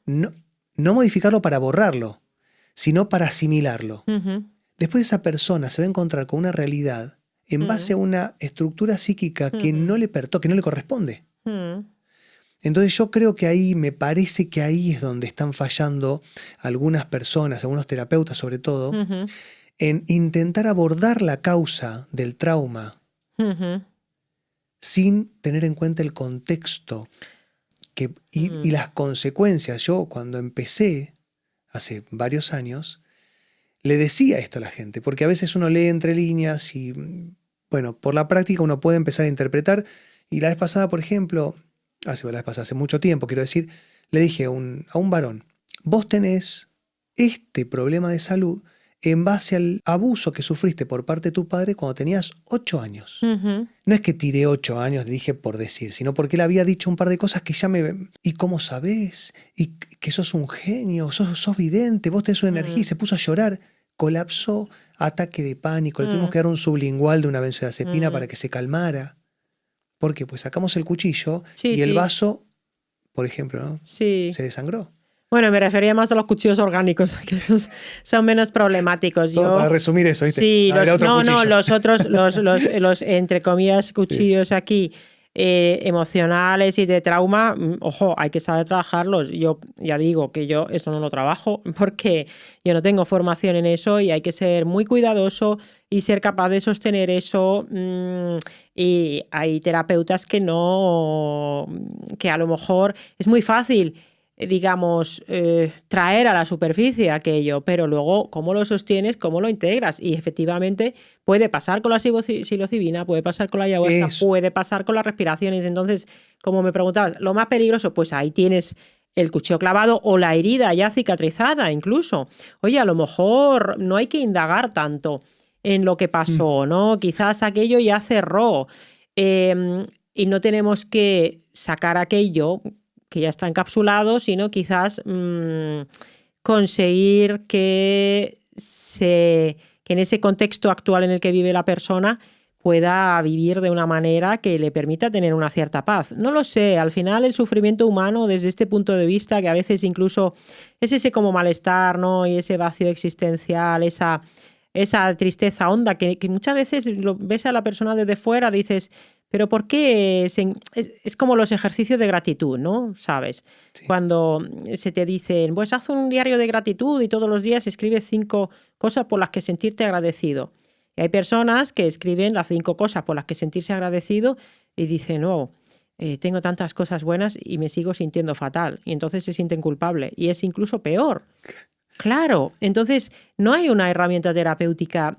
no modificarlo para borrarlo, sino para asimilarlo, después esa persona se va a encontrar con una realidad en base a una estructura psíquica que no le pertoca, que no le corresponde. Entonces yo creo que me parece que ahí es donde están fallando algunas personas, algunos terapeutas sobre todo, en intentar abordar la causa del trauma sin tener en cuenta el contexto y las consecuencias. Yo cuando empecé, hace varios años, le decía esto a la gente, porque a veces uno lee entre líneas y, bueno, por la práctica uno puede empezar a interpretar. Y la vez pasada, por ejemplo, hace mucho tiempo, quiero decir, le dije a un varón, vos tenés este problema de salud en base al abuso que sufriste por parte de tu padre cuando tenías 8 años. Ujú. No es que tiré 8 años, dije por decir, sino porque él había dicho un par de cosas que ya me... ¿Y cómo sabés? ¿Y que sos un genio? ¿Sos vidente? ¿Vos tenés una energía? Y se puso a llorar. Colapsó, ataque de pánico. Le tuvimos que dar un sublingual de una benzodiazepina para que se calmara. ¿Por qué? Pues sacamos el cuchillo Sí, y el sí. vaso, por ejemplo, ¿no? Sí. Se desangró. Bueno, me refería más a los cuchillos orgánicos, que esos son menos problemáticos. Todo para resumir eso, ¿viste? Sí, Era otro cuchillo. los otros, los entre comillas, cuchillos aquí emocionales y de trauma, ojo, hay que saber trabajarlos. Yo ya digo que yo eso no lo trabajo porque yo no tengo formación en eso y hay que ser muy cuidadoso y ser capaz de sostener eso. Y hay terapeutas que no, que a lo mejor es muy fácil, digamos, traer a la superficie aquello, pero luego cómo lo sostienes, cómo lo integras. Y efectivamente puede pasar con la psilocibina, puede pasar con la ayahuasca, puede pasar con las respiraciones. Entonces, como me preguntabas, lo más peligroso, pues ahí tienes el cuchillo clavado o la herida ya cicatrizada incluso. Oye, a lo mejor no hay que indagar tanto en lo que pasó, ¿no? Quizás aquello ya cerró y no tenemos que sacar aquello que ya está encapsulado, sino quizás conseguir que en ese contexto actual en el que vive la persona pueda vivir de una manera que le permita tener una cierta paz. No lo sé, al final el sufrimiento humano desde este punto de vista, que a veces incluso es ese como malestar, ¿no? Y ese vacío existencial, esa tristeza honda, que muchas veces lo ves a la persona desde fuera, dices... Pero ¿por qué? Es como los ejercicios de gratitud, ¿no? ¿Sabes? Sí. Cuando se te dicen, pues haz un diario de gratitud y todos los días escribe 5 cosas por las que sentirte agradecido. Y hay personas que escriben las 5 cosas por las que sentirse agradecido y dicen, no, tengo tantas cosas buenas y me sigo sintiendo fatal. Y entonces se sienten culpables. Y es incluso peor. Claro. Entonces no hay una herramienta terapéutica.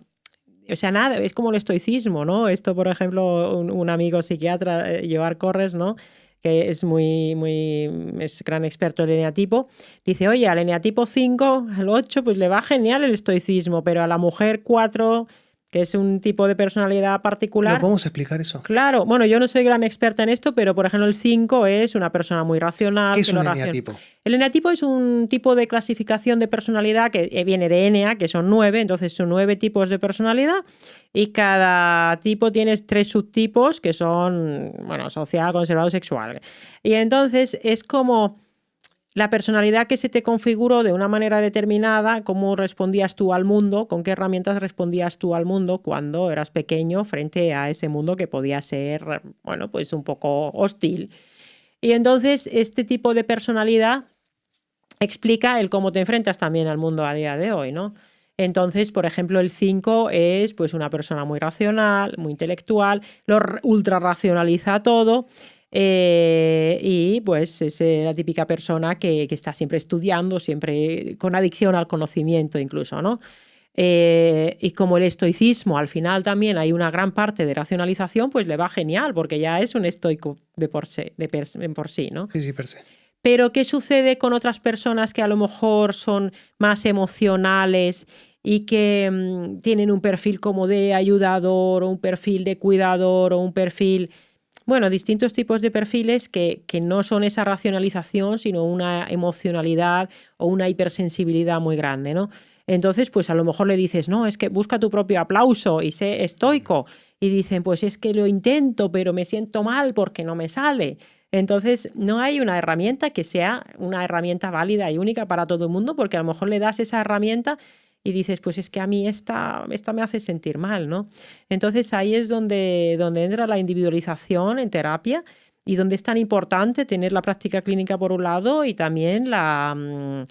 O sea, nada, es como el estoicismo, ¿no? Esto, por ejemplo, un amigo psiquiatra, Joar Corres, ¿no? Que es es gran experto en eneatipo, dice, oye, al eneatipo 5, al 8, pues le va genial el estoicismo, pero a la mujer 4, que es un tipo de personalidad particular... ¿No podemos explicar eso? Claro, bueno, yo no soy gran experta en esto, pero por ejemplo el 5 es una persona muy racional. ¿Qué es un eneatipo? El eneatipo es un tipo de clasificación de personalidad que viene de Enea, que son 9, entonces son 9 tipos de personalidad y cada tipo tiene 3 subtipos que son, bueno, social, conservador, sexual. Y entonces es como... la personalidad que se te configuró de una manera determinada, cómo respondías tú al mundo, con qué herramientas respondías tú al mundo cuando eras pequeño frente a ese mundo que podía ser, bueno, pues un poco hostil. Y entonces este tipo de personalidad explica el cómo te enfrentas también al mundo a día de hoy, ¿no? Entonces, por ejemplo, el 5 es pues una persona muy racional, muy intelectual, lo ultra racionaliza todo. Y pues es la típica persona que está siempre estudiando, siempre con adicción al conocimiento incluso, ¿no? Y como el estoicismo al final también hay una gran parte de racionalización, pues le va genial porque ya es un estoico por sí, ¿no? Sí, sí, per se. Pero ¿qué sucede con otras personas que a lo mejor son más emocionales y que tienen un perfil como de ayudador o un perfil de cuidador o un perfil... Bueno, distintos tipos de perfiles que no son esa racionalización, sino una emocionalidad o una hipersensibilidad muy grande, ¿no? Entonces, pues a lo mejor le dices, no, es que busca tu propio aplauso y sé estoico. Y dicen, pues es que lo intento, pero me siento mal porque no me sale. Entonces, no hay una herramienta que sea una herramienta válida y única para todo el mundo, porque a lo mejor le das esa herramienta y dices, pues es que a mí esta me hace sentir mal, ¿no? Entonces ahí es donde entra la individualización en terapia y donde es tan importante tener la práctica clínica por un lado y también la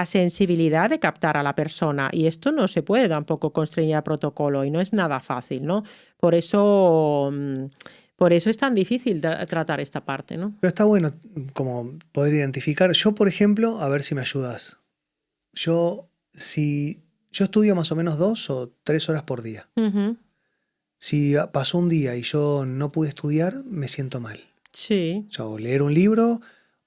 sensibilidad de captar a la persona. Y esto no se puede tampoco constreñir a protocolo y no es nada fácil, ¿no? Por eso es tan difícil tratar esta parte, ¿no? Pero está bueno como poder identificar. Yo, por ejemplo, a ver si me ayudas. Yo estudio más o menos 2 o 3 horas por día. Uh-huh. Si pasó un día y yo no pude estudiar, me siento mal. Sí. O leer un libro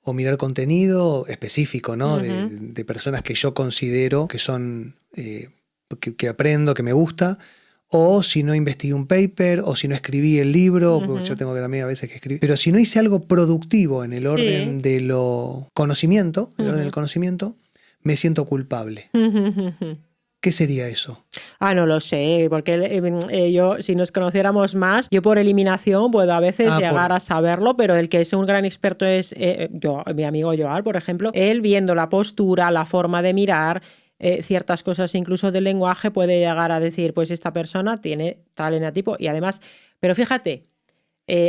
o mirar contenido específico, ¿no? Uh-huh. de personas que yo considero que son que aprendo, que me gusta, o si no investigué un paper, o si no escribí el libro, porque yo tengo que también a veces que escribir. Pero si no hice algo productivo en el orden de lo conocimiento, en el orden del conocimiento, me siento culpable. ¿Qué sería eso? No lo sé, porque yo, si nos conociéramos más, yo por eliminación puedo a veces llegar a saberlo, pero el que es un gran experto es mi amigo Joao, por ejemplo. Él, viendo la postura, la forma de mirar, ciertas cosas incluso del lenguaje, puede llegar a decir, pues esta persona tiene tal enatipo. Y además, pero fíjate,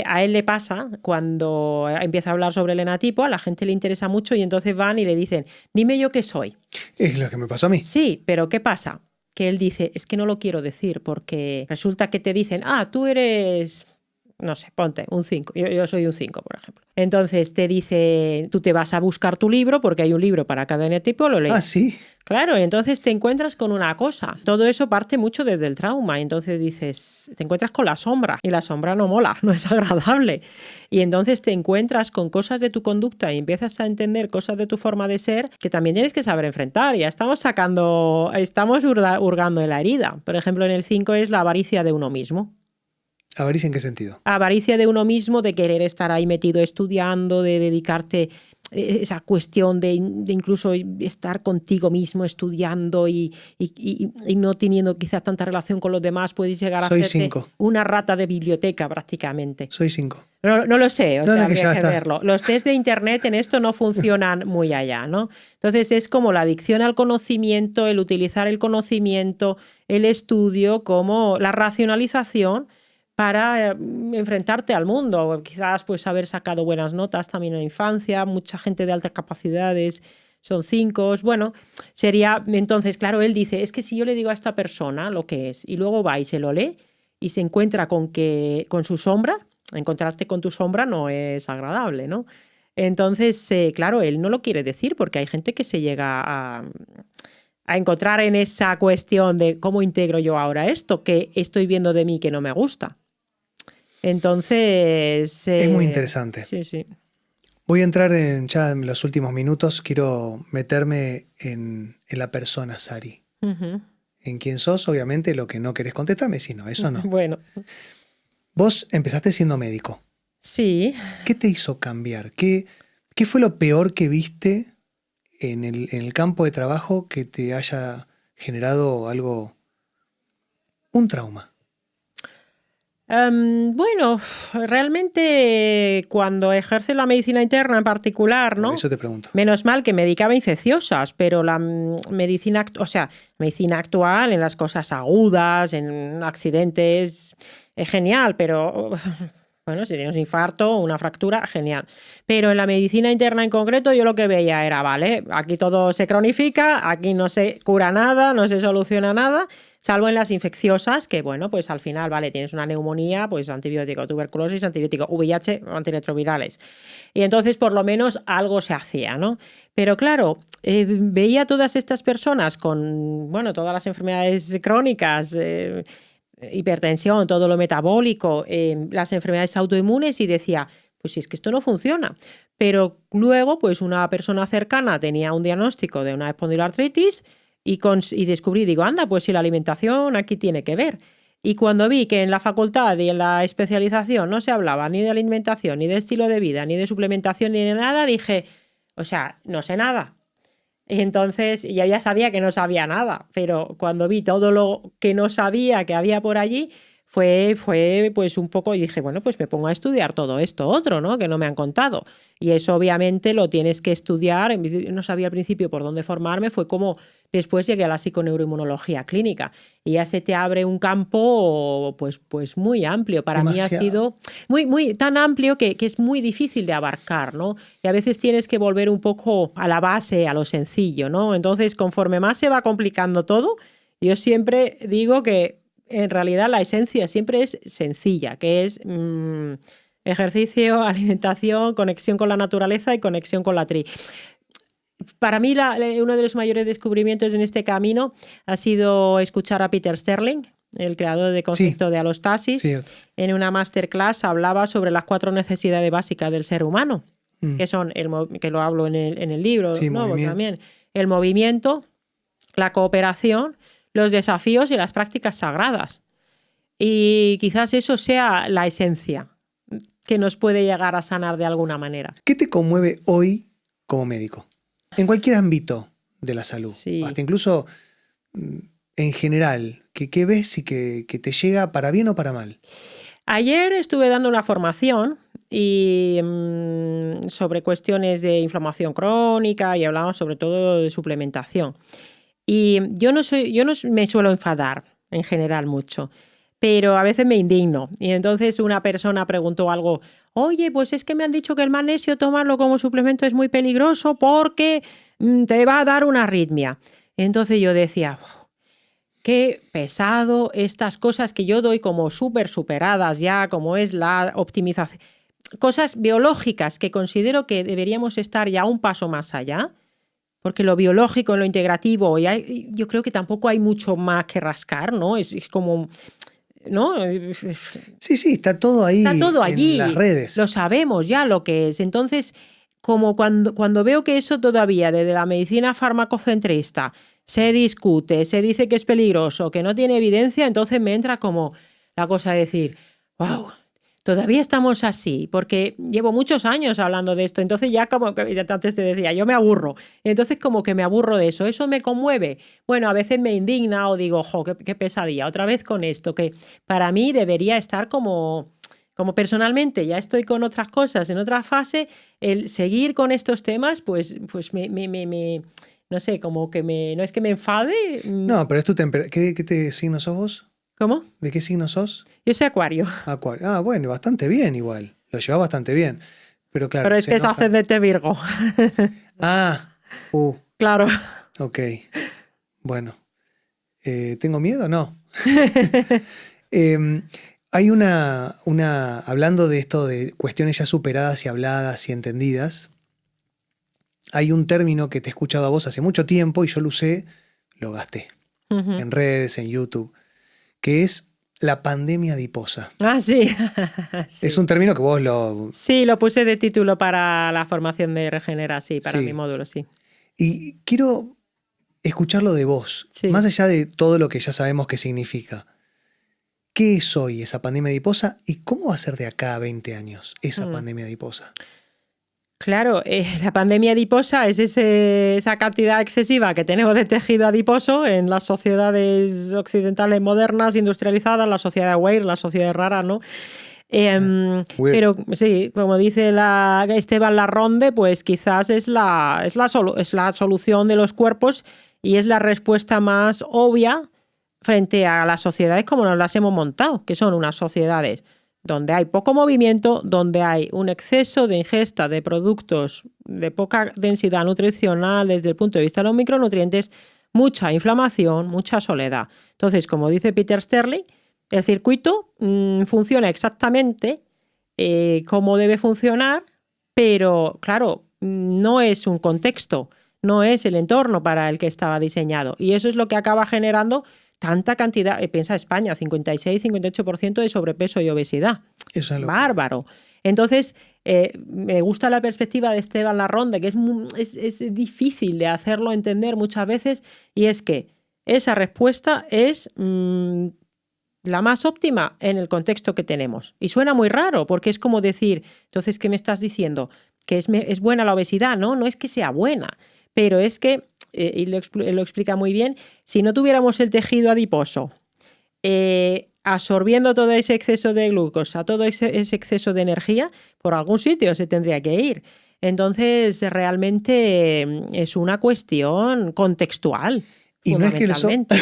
a él le pasa cuando empieza a hablar sobre el enatipo, a la gente le interesa mucho y entonces van y le dicen, dime yo qué soy. Es lo que me pasó a mí. Sí, pero ¿qué pasa? Que él dice, es que no lo quiero decir porque resulta que te dicen, tú eres, no sé, ponte un 5, yo soy un 5, por ejemplo. Entonces te dice, tú te vas a buscar tu libro porque hay un libro para cada enatipo, lo lees. Sí. Claro, y entonces te encuentras con una cosa. Todo eso parte mucho desde el trauma. Entonces dices, te encuentras con la sombra. Y la sombra no mola, no es agradable. Y entonces te encuentras con cosas de tu conducta y empiezas a entender cosas de tu forma de ser que también tienes que saber enfrentar. Ya estamos hurgando en la herida. Por ejemplo, en el 5 es la avaricia de uno mismo. ¿Avaricia en qué sentido? Avaricia de uno mismo, de querer estar ahí metido estudiando, de dedicarte esa cuestión de incluso estar contigo mismo estudiando y no teniendo quizás tanta relación con los demás, puedes llegar a hacerte una rata de biblioteca prácticamente. Soy 5. No lo sé, habría que verlo. Los test de internet en esto no funcionan muy allá, ¿no? Entonces es como la adicción al conocimiento, el utilizar el conocimiento, el estudio, como la racionalización para enfrentarte al mundo. Quizás pues haber sacado buenas notas también en la infancia, mucha gente de altas capacidades son 5. Bueno, sería, entonces, claro, él dice, es que si yo le digo a esta persona lo que es, y luego va y se lo lee y se encuentra con su sombra, encontrarte con tu sombra no es agradable, ¿no? Entonces, claro, él no lo quiere decir porque hay gente que se llega a encontrar en esa cuestión de cómo integro yo ahora esto que estoy viendo de mí que no me gusta. Entonces... es muy interesante. Sí. Voy a entrar ya en los últimos minutos. Quiero meterme en la persona, Sari. En quién sos, obviamente, lo que no querés contestarme, si no, eso no. Bueno. Vos empezaste siendo médico. Sí. ¿Qué te hizo cambiar? ¿Qué fue lo peor que viste en el campo de trabajo que te haya generado un trauma? Bueno, realmente cuando ejerce la medicina interna en particular, ¿no? Por eso te pregunto. Menos mal que me dedicaba a infecciosas, pero la medicina actual en las cosas agudas, en accidentes, es genial, pero bueno, si tienes un infarto o una fractura, genial. Pero en la medicina interna en concreto yo lo que veía era, vale, aquí todo se cronifica, aquí no se cura nada, no se soluciona nada, salvo en las infecciosas, que bueno, pues al final, vale, tienes una neumonía, pues antibiótico, tuberculosis, antibiótico, VIH, antirretrovirales. Y entonces por lo menos algo se hacía, ¿no? Pero claro, veía a todas estas personas con, bueno, todas las enfermedades crónicas, hipertensión, todo lo metabólico, las enfermedades autoinmunes y decía, pues si es que esto no funciona. Pero luego, pues una persona cercana tenía un diagnóstico de una espondiloartritis y descubrí, digo, anda, pues si la alimentación aquí tiene que ver. Y cuando vi que en la facultad y en la especialización no se hablaba ni de alimentación, ni de estilo de vida, ni de suplementación, ni de nada, dije, o sea, no sé nada. Y entonces yo ya sabía que no sabía nada, pero cuando vi todo lo que no sabía que había por allí, fue pues un poco, y dije, bueno, pues me pongo a estudiar todo esto otro, ¿no? Que no me han contado. Y eso obviamente lo tienes que estudiar. No sabía al principio por dónde formarme, fue como después llegué a la psiconeuroinmunología clínica y ya se te abre un campo pues muy amplio. Para mí ha sido muy tan amplio que es muy difícil de abarcar, ¿no? Y a veces tienes que volver un poco a la base, a lo sencillo, ¿no? Entonces, conforme más se va complicando todo, yo siempre digo que en realidad la esencia siempre es sencilla, que es ejercicio, alimentación, conexión con la naturaleza y conexión con la tri. Para mí uno de los mayores descubrimientos en este camino ha sido escuchar a Peter Sterling, el creador del concepto de alostasis. Sí. En una masterclass hablaba sobre las 4 necesidades básicas del ser humano, que son, que lo hablo en el libro, sí, ¿no? También el movimiento, la cooperación, los desafíos y las prácticas sagradas. Y quizás eso sea la esencia que nos puede llegar a sanar de alguna manera. ¿Qué te conmueve hoy como médico? En cualquier ámbito de la salud, Sí. hasta incluso en general, ¿qué ves y que te llega para bien o para mal? Ayer estuve dando una formación y sobre cuestiones de inflamación crónica y hablábamos sobre todo de suplementación. Y yo no me suelo enfadar en general mucho, pero a veces me indigno. Y entonces una persona preguntó algo, oye, pues es que me han dicho que el magnesio tomarlo como suplemento es muy peligroso porque te va a dar una arritmia. Entonces yo decía, qué pesado estas cosas que yo doy como súper superadas ya, como es la optimización. Cosas biológicas que considero que deberíamos estar ya un paso más allá, porque lo biológico, lo integrativo, yo creo que tampoco hay mucho más que rascar, ¿no? Es como, ¿no? Sí, está todo ahí. Está todo allí. En las redes. Lo sabemos ya lo que es. Entonces, como cuando veo que eso todavía desde la medicina farmacocentrista se discute, se dice que es peligroso, que no tiene evidencia, entonces me entra como la cosa de decir, wow, todavía estamos así, porque llevo muchos años hablando de esto, entonces ya como que antes te decía, yo me aburro, entonces como que me aburro de eso me conmueve. Bueno, a veces me indigna o digo, jo, qué pesadilla, otra vez con esto, que para mí debería estar como personalmente ya estoy con otras cosas en otra fase, el seguir con estos temas, pues me no sé, como que no es que me enfade. No, pero es tu temperatura. ¿Qué signo sos vos? ¿Cómo? ¿De qué signo sos? Yo soy Acuario. Acuario. Ah, bueno, bastante bien igual. Lo llevas bastante bien. Pero claro. Pero es que es ascendente Virgo. Ah, claro. Ok. Bueno. ¿Tengo miedo? No. Hay hablando de esto de cuestiones ya superadas y habladas y entendidas, hay un término que te he escuchado a vos hace mucho tiempo y yo lo usé, lo gasté en redes, en YouTube, que es la pandemia adiposa. Ah, sí. Sí. Es un término que vos Sí, lo puse de título para la formación de Regenera, sí, para mi módulo, sí. Y quiero escucharlo de vos, más allá de todo lo que ya sabemos que significa. ¿Qué es hoy esa pandemia adiposa y cómo va a ser de acá a 20 años esa pandemia adiposa? Claro, la pandemia adiposa es esa cantidad excesiva que tenemos de tejido adiposo en las sociedades occidentales modernas, industrializadas, la sociedad weird, la sociedad rara, ¿no? Pero sí, como dice Esteban Larronde, pues quizás es la solución de los cuerpos y es la respuesta más obvia frente a las sociedades como nos las hemos montado, que son unas sociedades donde hay poco movimiento, donde hay un exceso de ingesta de productos de poca densidad nutricional desde el punto de vista de los micronutrientes, mucha inflamación, mucha soledad. Entonces, como dice Peter Sterling, el circuito funciona exactamente como debe funcionar, pero claro, no es un contexto, no es el entorno para el que estaba diseñado. Y eso es lo que acaba generando tanta cantidad, piensa España, 56-58% de sobrepeso y obesidad. Eso es bárbaro. Entonces, me gusta la perspectiva de Esteban Larronde, que es difícil de hacerlo entender muchas veces, y es que esa respuesta es la más óptima en el contexto que tenemos. Y suena muy raro, porque es como decir, entonces, ¿qué me estás diciendo? Que es buena la obesidad, ¿no? No es que sea buena, pero es que y lo explica muy bien, si no tuviéramos el tejido adiposo absorbiendo todo ese exceso de glucosa, todo ese exceso de energía, por algún sitio se tendría que ir. Entonces, realmente es una cuestión contextual, fundamentalmente.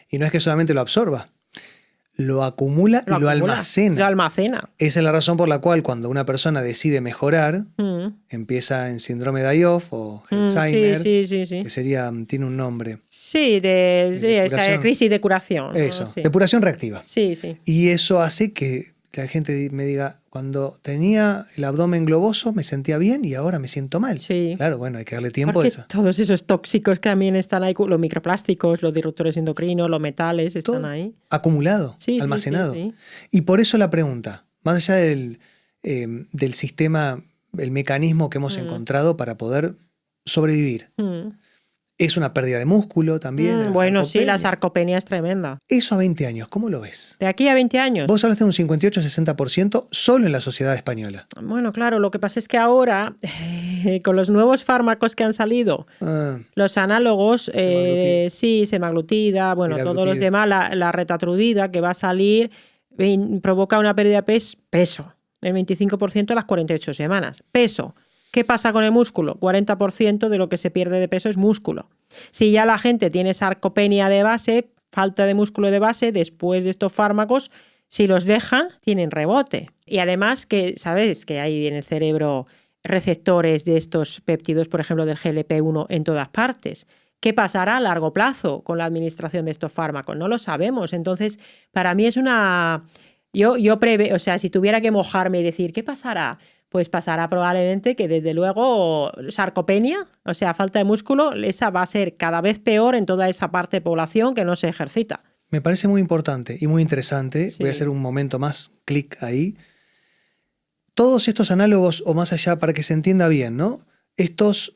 Y no es que solamente lo absorba, lo acumula y lo almacena. Lo almacena. Esa es la razón por la cual cuando una persona decide mejorar, empieza en síndrome de Ayov o Alzheimer, que tiene un nombre. Sí, esa crisis de curación. Eso, ¿no? Sí. Depuración reactiva. Sí. Y eso hace que la gente me diga, cuando tenía el abdomen globoso me sentía bien y ahora me siento mal. Sí. Claro, bueno, hay que darle tiempo porque a eso. Todos esos tóxicos que también están ahí, los microplásticos, los disruptores endocrinos, los metales, están todo ahí. Acumulado, almacenado. Sí. Y por eso la pregunta, más allá del sistema, el mecanismo que hemos encontrado para poder sobrevivir. Es una pérdida de músculo también. Bueno, sí, la sarcopenia es tremenda. Eso a 20 años, ¿cómo lo ves? ¿De aquí a 20 años? Vos hablaste de un 58-60% solo en la sociedad española. Bueno, claro, lo que pasa es que ahora, con los nuevos fármacos que han salido, los análogos, semaglutida, bueno, todos los demás, la retatrutida que va a salir, provoca una pérdida de peso, el 25% a las 48 semanas. Peso. ¿Qué pasa con el músculo? 40% de lo que se pierde de peso es músculo. Si ya la gente tiene sarcopenia de base, falta de músculo de base, después de estos fármacos, si los dejan, tienen rebote. Y además que, ¿sabes? Que hay en el cerebro receptores de estos péptidos, por ejemplo, del GLP-1 en todas partes. ¿Qué pasará a largo plazo con la administración de estos fármacos? No lo sabemos. Entonces, para mí es una... Yo prevé, o sea, si tuviera que mojarme y decir, ¿qué pasará? Pues pasará probablemente que desde luego sarcopenia, o sea, falta de músculo, esa va a ser cada vez peor en toda esa parte de población que no se ejercita. Me parece muy importante y muy interesante. Sí. Voy a hacer un momento más clic ahí. Todos estos análogos, o más allá para que se entienda bien, ¿no? Estos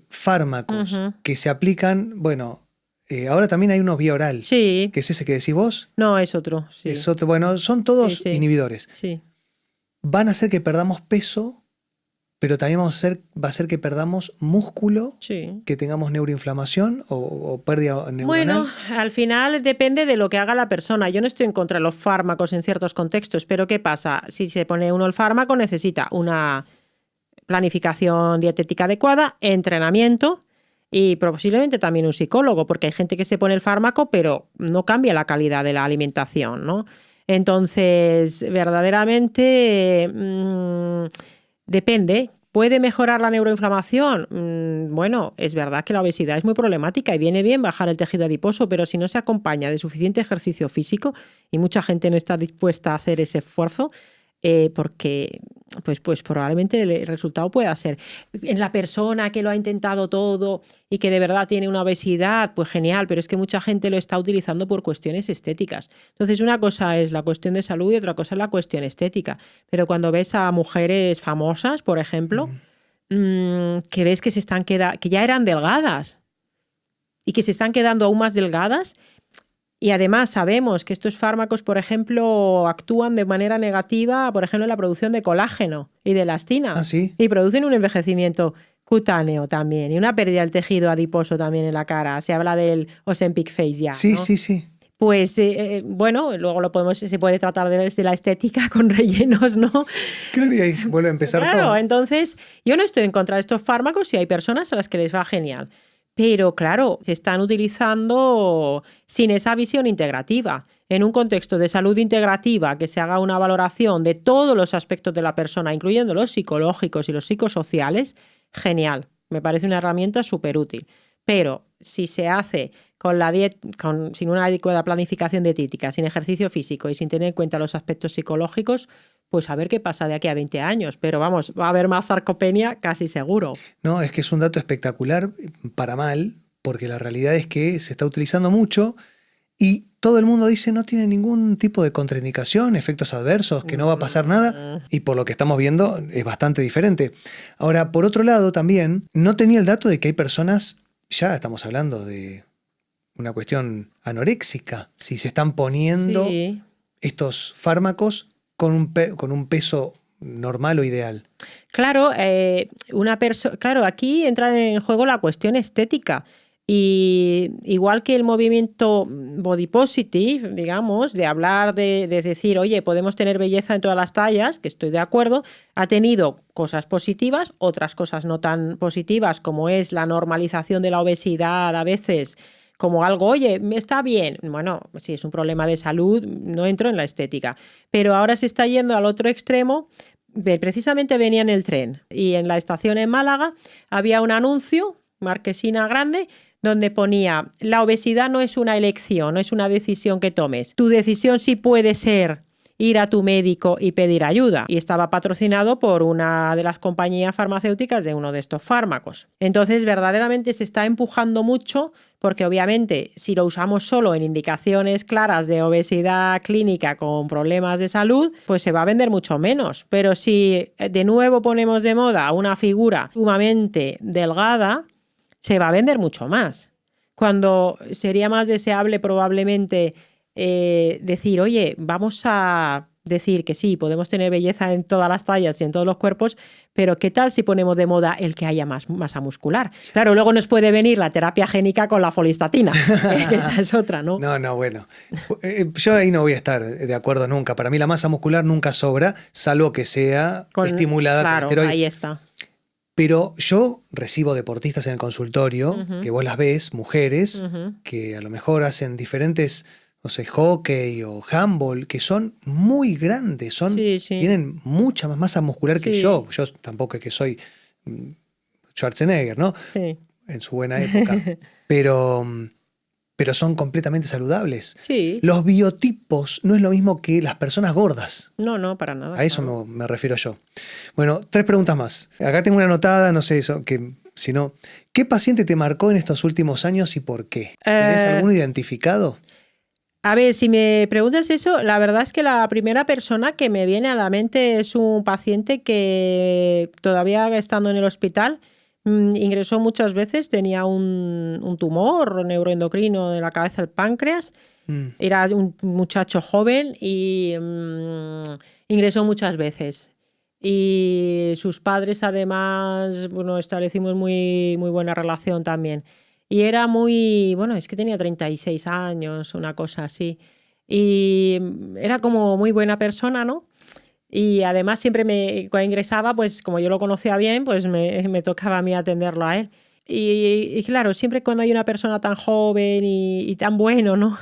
fármacos que se aplican, bueno, ahora también hay uno vía oral. Sí. ¿Que es ese que decís vos? No, es otro. Sí. Es otro, bueno, son todos inhibidores. Sí. Van a hacer que perdamos peso, pero también va a hacer que perdamos músculo, que tengamos neuroinflamación o pérdida neuronal. Bueno, al final depende de lo que haga la persona. Yo no estoy en contra de los fármacos en ciertos contextos, pero ¿qué pasa? Si se pone uno el fármaco, necesita una planificación dietética adecuada, entrenamiento y posiblemente también un psicólogo, porque hay gente que se pone el fármaco, pero no cambia la calidad de la alimentación, ¿no? Entonces, verdaderamente depende. ¿Puede mejorar la neuroinflamación? Bueno, es verdad que la obesidad es muy problemática y viene bien bajar el tejido adiposo, pero si no se acompaña de suficiente ejercicio físico, y mucha gente no está dispuesta a hacer ese esfuerzo, porque pues probablemente el resultado pueda ser en la persona que lo ha intentado todo y que de verdad tiene una obesidad, pues genial, pero es que mucha gente lo está utilizando por cuestiones estéticas. Entonces una cosa es la cuestión de salud y otra cosa es la cuestión estética, pero cuando ves a mujeres famosas, por ejemplo, que ves que se están que ya eran delgadas y que se están quedando aún más delgadas. Y además sabemos que estos fármacos, por ejemplo, actúan de manera negativa, por ejemplo, en la producción de colágeno y de elastina. ¿Ah, sí? Y producen un envejecimiento cutáneo también y una pérdida del tejido adiposo también en la cara. Se habla del Ozempic face ya, Sí, ¿no? sí. Pues bueno, luego se puede tratar desde la estética con rellenos, ¿no? Claro, y ahí vuelve a empezar todo. Claro, entonces yo no estoy en contra de estos fármacos y hay personas a las que les va genial. Pero claro, se están utilizando sin esa visión integrativa. En un contexto de salud integrativa, que se haga una valoración de todos los aspectos de la persona, incluyendo los psicológicos y los psicosociales, genial. Me parece una herramienta súper útil. Pero si se hace sin una adecuada planificación dietética, sin ejercicio físico y sin tener en cuenta los aspectos psicológicos, pues a ver qué pasa de aquí a 20 años. Pero vamos, va a haber más sarcopenia casi seguro. No, es que es un dato espectacular para mal, porque la realidad es que se está utilizando mucho y todo el mundo dice no tiene ningún tipo de contraindicación, efectos adversos, que no va a pasar nada, y por lo que estamos viendo es bastante diferente. Ahora, por otro lado también, no tenía el dato de que hay personas, ya estamos hablando de una cuestión anoréxica, si se están poniendo estos fármacos con un peso normal o ideal. Claro, claro, aquí entra en juego la cuestión estética. Y igual que el movimiento body positive, digamos, de hablar de decir, oye, podemos tener belleza en todas las tallas, que estoy de acuerdo, ha tenido cosas positivas, otras cosas no tan positivas, como es la normalización de la obesidad a veces, como algo, oye, está bien. Bueno, si es un problema de salud, no entro en la estética. Pero ahora se está yendo al otro extremo. Precisamente venía en el tren y en la estación en Málaga había un anuncio, marquesina grande, donde ponía, la obesidad no es una elección, no es una decisión que tomes. Tu decisión sí puede ser ir a tu médico y pedir ayuda. Y estaba patrocinado por una de las compañías farmacéuticas de uno de estos fármacos. Entonces, verdaderamente se está empujando mucho porque obviamente si lo usamos solo en indicaciones claras de obesidad clínica con problemas de salud, pues se va a vender mucho menos. Pero si de nuevo ponemos de moda una figura sumamente delgada, se va a vender mucho más. Cuando sería más deseable probablemente decir, oye, vamos a decir que sí, podemos tener belleza en todas las tallas y en todos los cuerpos, pero ¿qué tal si ponemos de moda el que haya más masa muscular? Claro, luego nos puede venir la terapia génica con la folistatina, que esa es otra, ¿no? No, bueno. Yo ahí no voy a estar de acuerdo nunca. Para mí la masa muscular nunca sobra, salvo que sea estimulada claro, con esteroides. ahí está. Pero yo recibo deportistas en el consultorio, que vos las ves, mujeres, que a lo mejor hacen diferentes, no sé, hockey o handball, que son muy grandes, tienen mucha más masa muscular que yo. Yo tampoco es que soy Schwarzenegger, ¿no? Sí. En su buena época. Pero son completamente saludables. Sí. Los biotipos no es lo mismo que las personas gordas. No, para nada. A eso me refiero yo. Bueno, 3 preguntas más. Acá tengo una anotada, no sé eso, que si no. ¿Qué paciente te marcó en estos últimos años y por qué? ¿Tenés alguno identificado? A ver, si me preguntas eso, la verdad es que la primera persona que me viene a la mente es un paciente que todavía estando en el hospital ingresó muchas veces, tenía un tumor neuroendocrino de la cabeza del páncreas. Era un muchacho joven y ingresó muchas veces. Y sus padres, además, bueno, establecimos muy, muy buena relación también. Y era muy, bueno, es que tenía 36 años, una cosa así. Y era como muy buena persona, ¿no? Y además siempre cuando ingresaba, pues como yo lo conocía bien, pues me tocaba a mí atenderlo a él. Y claro, siempre cuando hay una persona tan joven y tan bueno, ¿no?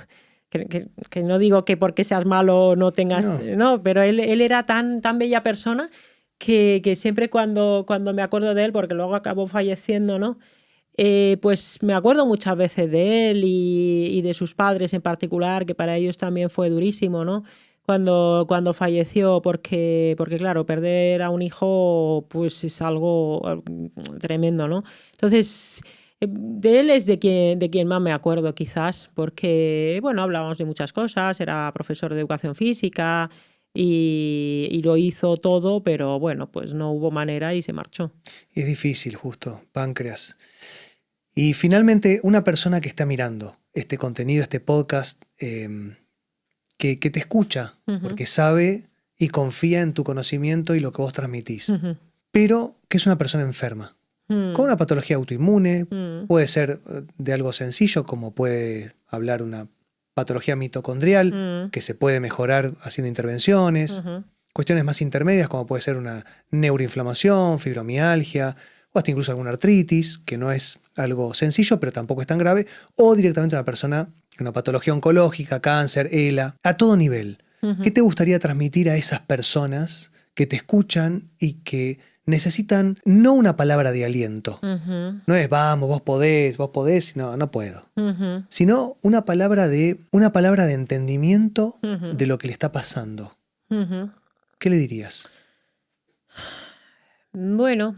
Que no digo que porque seas malo no tengas... No, pero él era tan bella persona que siempre cuando me acuerdo de él, porque luego acabó falleciendo, ¿no? Pues me acuerdo muchas veces de él y de sus padres en particular, que para ellos también fue durísimo, ¿no? Cuando falleció, porque claro, perder a un hijo pues es algo tremendo, ¿no? Entonces, de él es de quien más me acuerdo quizás, porque, bueno, hablábamos de muchas cosas, era profesor de educación física y lo hizo todo, pero bueno, pues no hubo manera y se marchó. Es difícil, justo, páncreas. Y finalmente, una persona que está mirando este contenido, este podcast, que te escucha, porque sabe y confía en tu conocimiento y lo que vos transmitís, pero que es una persona enferma, con una patología autoinmune, puede ser de algo sencillo, como puede hablar una patología mitocondrial, que se puede mejorar haciendo intervenciones, cuestiones más intermedias, como puede ser una neuroinflamación, fibromialgia, o hasta incluso alguna artritis, que no es algo sencillo, pero tampoco es tan grave, o directamente una persona, una patología oncológica, cáncer, ELA, a todo nivel. ¿Qué te gustaría transmitir a esas personas que te escuchan y que necesitan no una palabra de aliento? No es vamos, vos podés, no puedo. Sino una palabra de entendimiento de lo que le está pasando. ¿Qué le dirías? Bueno,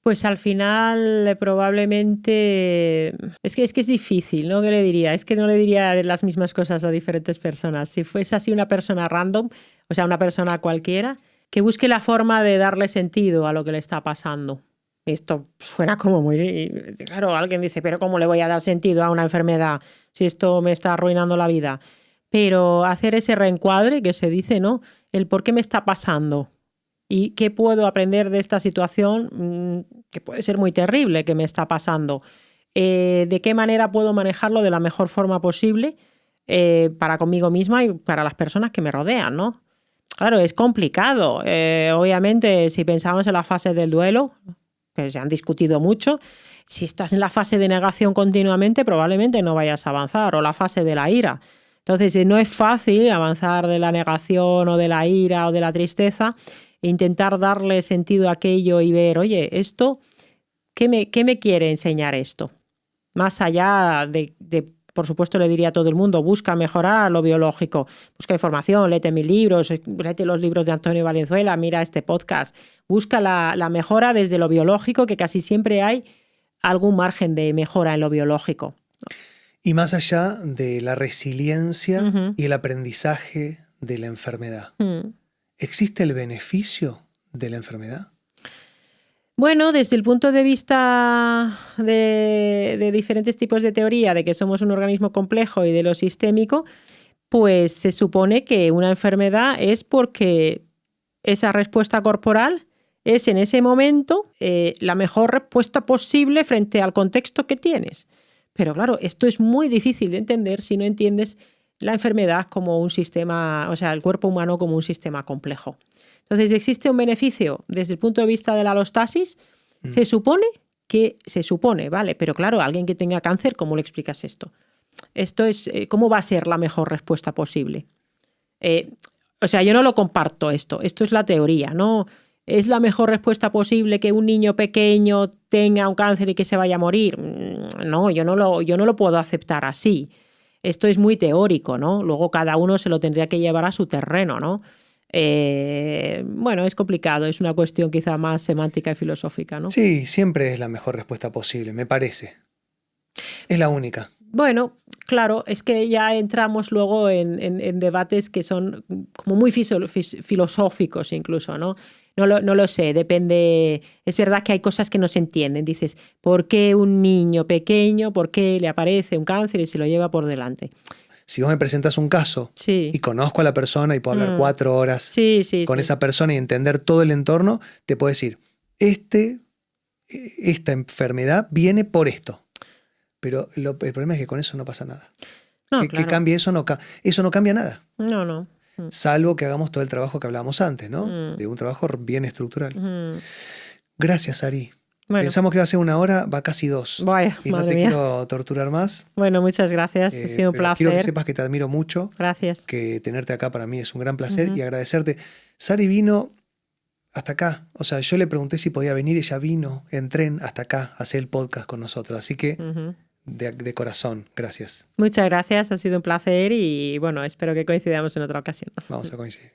pues al final probablemente... Es que es difícil, ¿no? ¿Qué le diría? Es que no le diría las mismas cosas a diferentes personas. Si fuese así una persona random, o sea, una persona cualquiera, que busque la forma de darle sentido a lo que le está pasando. Esto suena como muy... Claro, alguien dice, pero ¿cómo le voy a dar sentido a una enfermedad si esto me está arruinando la vida? Pero hacer ese reencuadre que se dice, ¿no? El por qué me está pasando. ¿Y qué puedo aprender de esta situación que puede ser muy terrible que me está pasando? ¿De qué manera puedo manejarlo de la mejor forma posible para conmigo misma y para las personas que me rodean, ¿no? Claro, es complicado. Obviamente, si pensamos en la fase del duelo, que se han discutido mucho, si estás en la fase de negación continuamente, probablemente no vayas a avanzar, o la fase de la ira. Entonces, no es fácil avanzar de la negación o de la ira o de la tristeza, intentar darle sentido a aquello y ver, oye, esto, ¿qué me quiere enseñar esto? Más allá de, por supuesto, le diría a todo el mundo, busca mejorar lo biológico, busca información, léete mis libros, léete los libros de Antonio Valenzuela, mira este podcast, busca la mejora desde lo biológico, que casi siempre hay algún margen de mejora en lo biológico. Y más allá de la resiliencia y el aprendizaje de la enfermedad. ¿Existe el beneficio de la enfermedad? Bueno, desde el punto de vista de diferentes tipos de teoría, de que somos un organismo complejo y de lo sistémico, pues se supone que una enfermedad es porque esa respuesta corporal es en ese momento la mejor respuesta posible frente al contexto que tienes. Pero claro, esto es muy difícil de entender si no entiendes la enfermedad como un sistema, o sea, el cuerpo humano como un sistema complejo. Entonces, ¿existe un beneficio desde el punto de vista de la alostasis? Se supone, ¿vale? Pero claro, alguien que tenga cáncer, ¿cómo le explicas esto? Esto es, ¿cómo va a ser la mejor respuesta posible? O sea, yo no lo comparto esto es la teoría, ¿no? ¿Es la mejor respuesta posible que un niño pequeño tenga un cáncer y que se vaya a morir? No, yo no lo puedo aceptar así. Esto es muy teórico, ¿no? Luego cada uno se lo tendría que llevar a su terreno, ¿no? Bueno, es complicado, es una cuestión quizá más semántica y filosófica, ¿no? Sí, siempre es la mejor respuesta posible, me parece. Es la única. Bueno, claro, es que ya entramos luego en debates que son como muy filosóficos incluso, ¿no? No lo sé, depende. Es verdad que hay cosas que no se entienden. Dices, ¿por qué un niño pequeño, por qué le aparece un cáncer y se lo lleva por delante? Si vos me presentas un caso y conozco a la persona y puedo hablar 4 horas con esa persona y entender todo el entorno, te puedo decir, esta enfermedad viene por esto. Pero el problema es que con eso no pasa nada. Que cambie eso no cambia nada. No. Salvo que hagamos todo el trabajo que hablábamos antes, ¿no? De un trabajo bien estructural. Gracias, Ari. Bueno. Pensamos que iba a ser 1 hora, va casi 2. Vaya, y no te quiero torturar más. Bueno, muchas gracias. Ha sido un placer. Quiero que sepas que te admiro mucho. Gracias. Que tenerte acá para mí es un gran placer y agradecerte. Sari vino hasta acá. O sea, yo le pregunté si podía venir, ella vino en tren hasta acá a hacer el podcast con nosotros. Así que de corazón, gracias. Muchas gracias, ha sido un placer y bueno, espero que coincidamos en otra ocasión. Vamos a coincidir.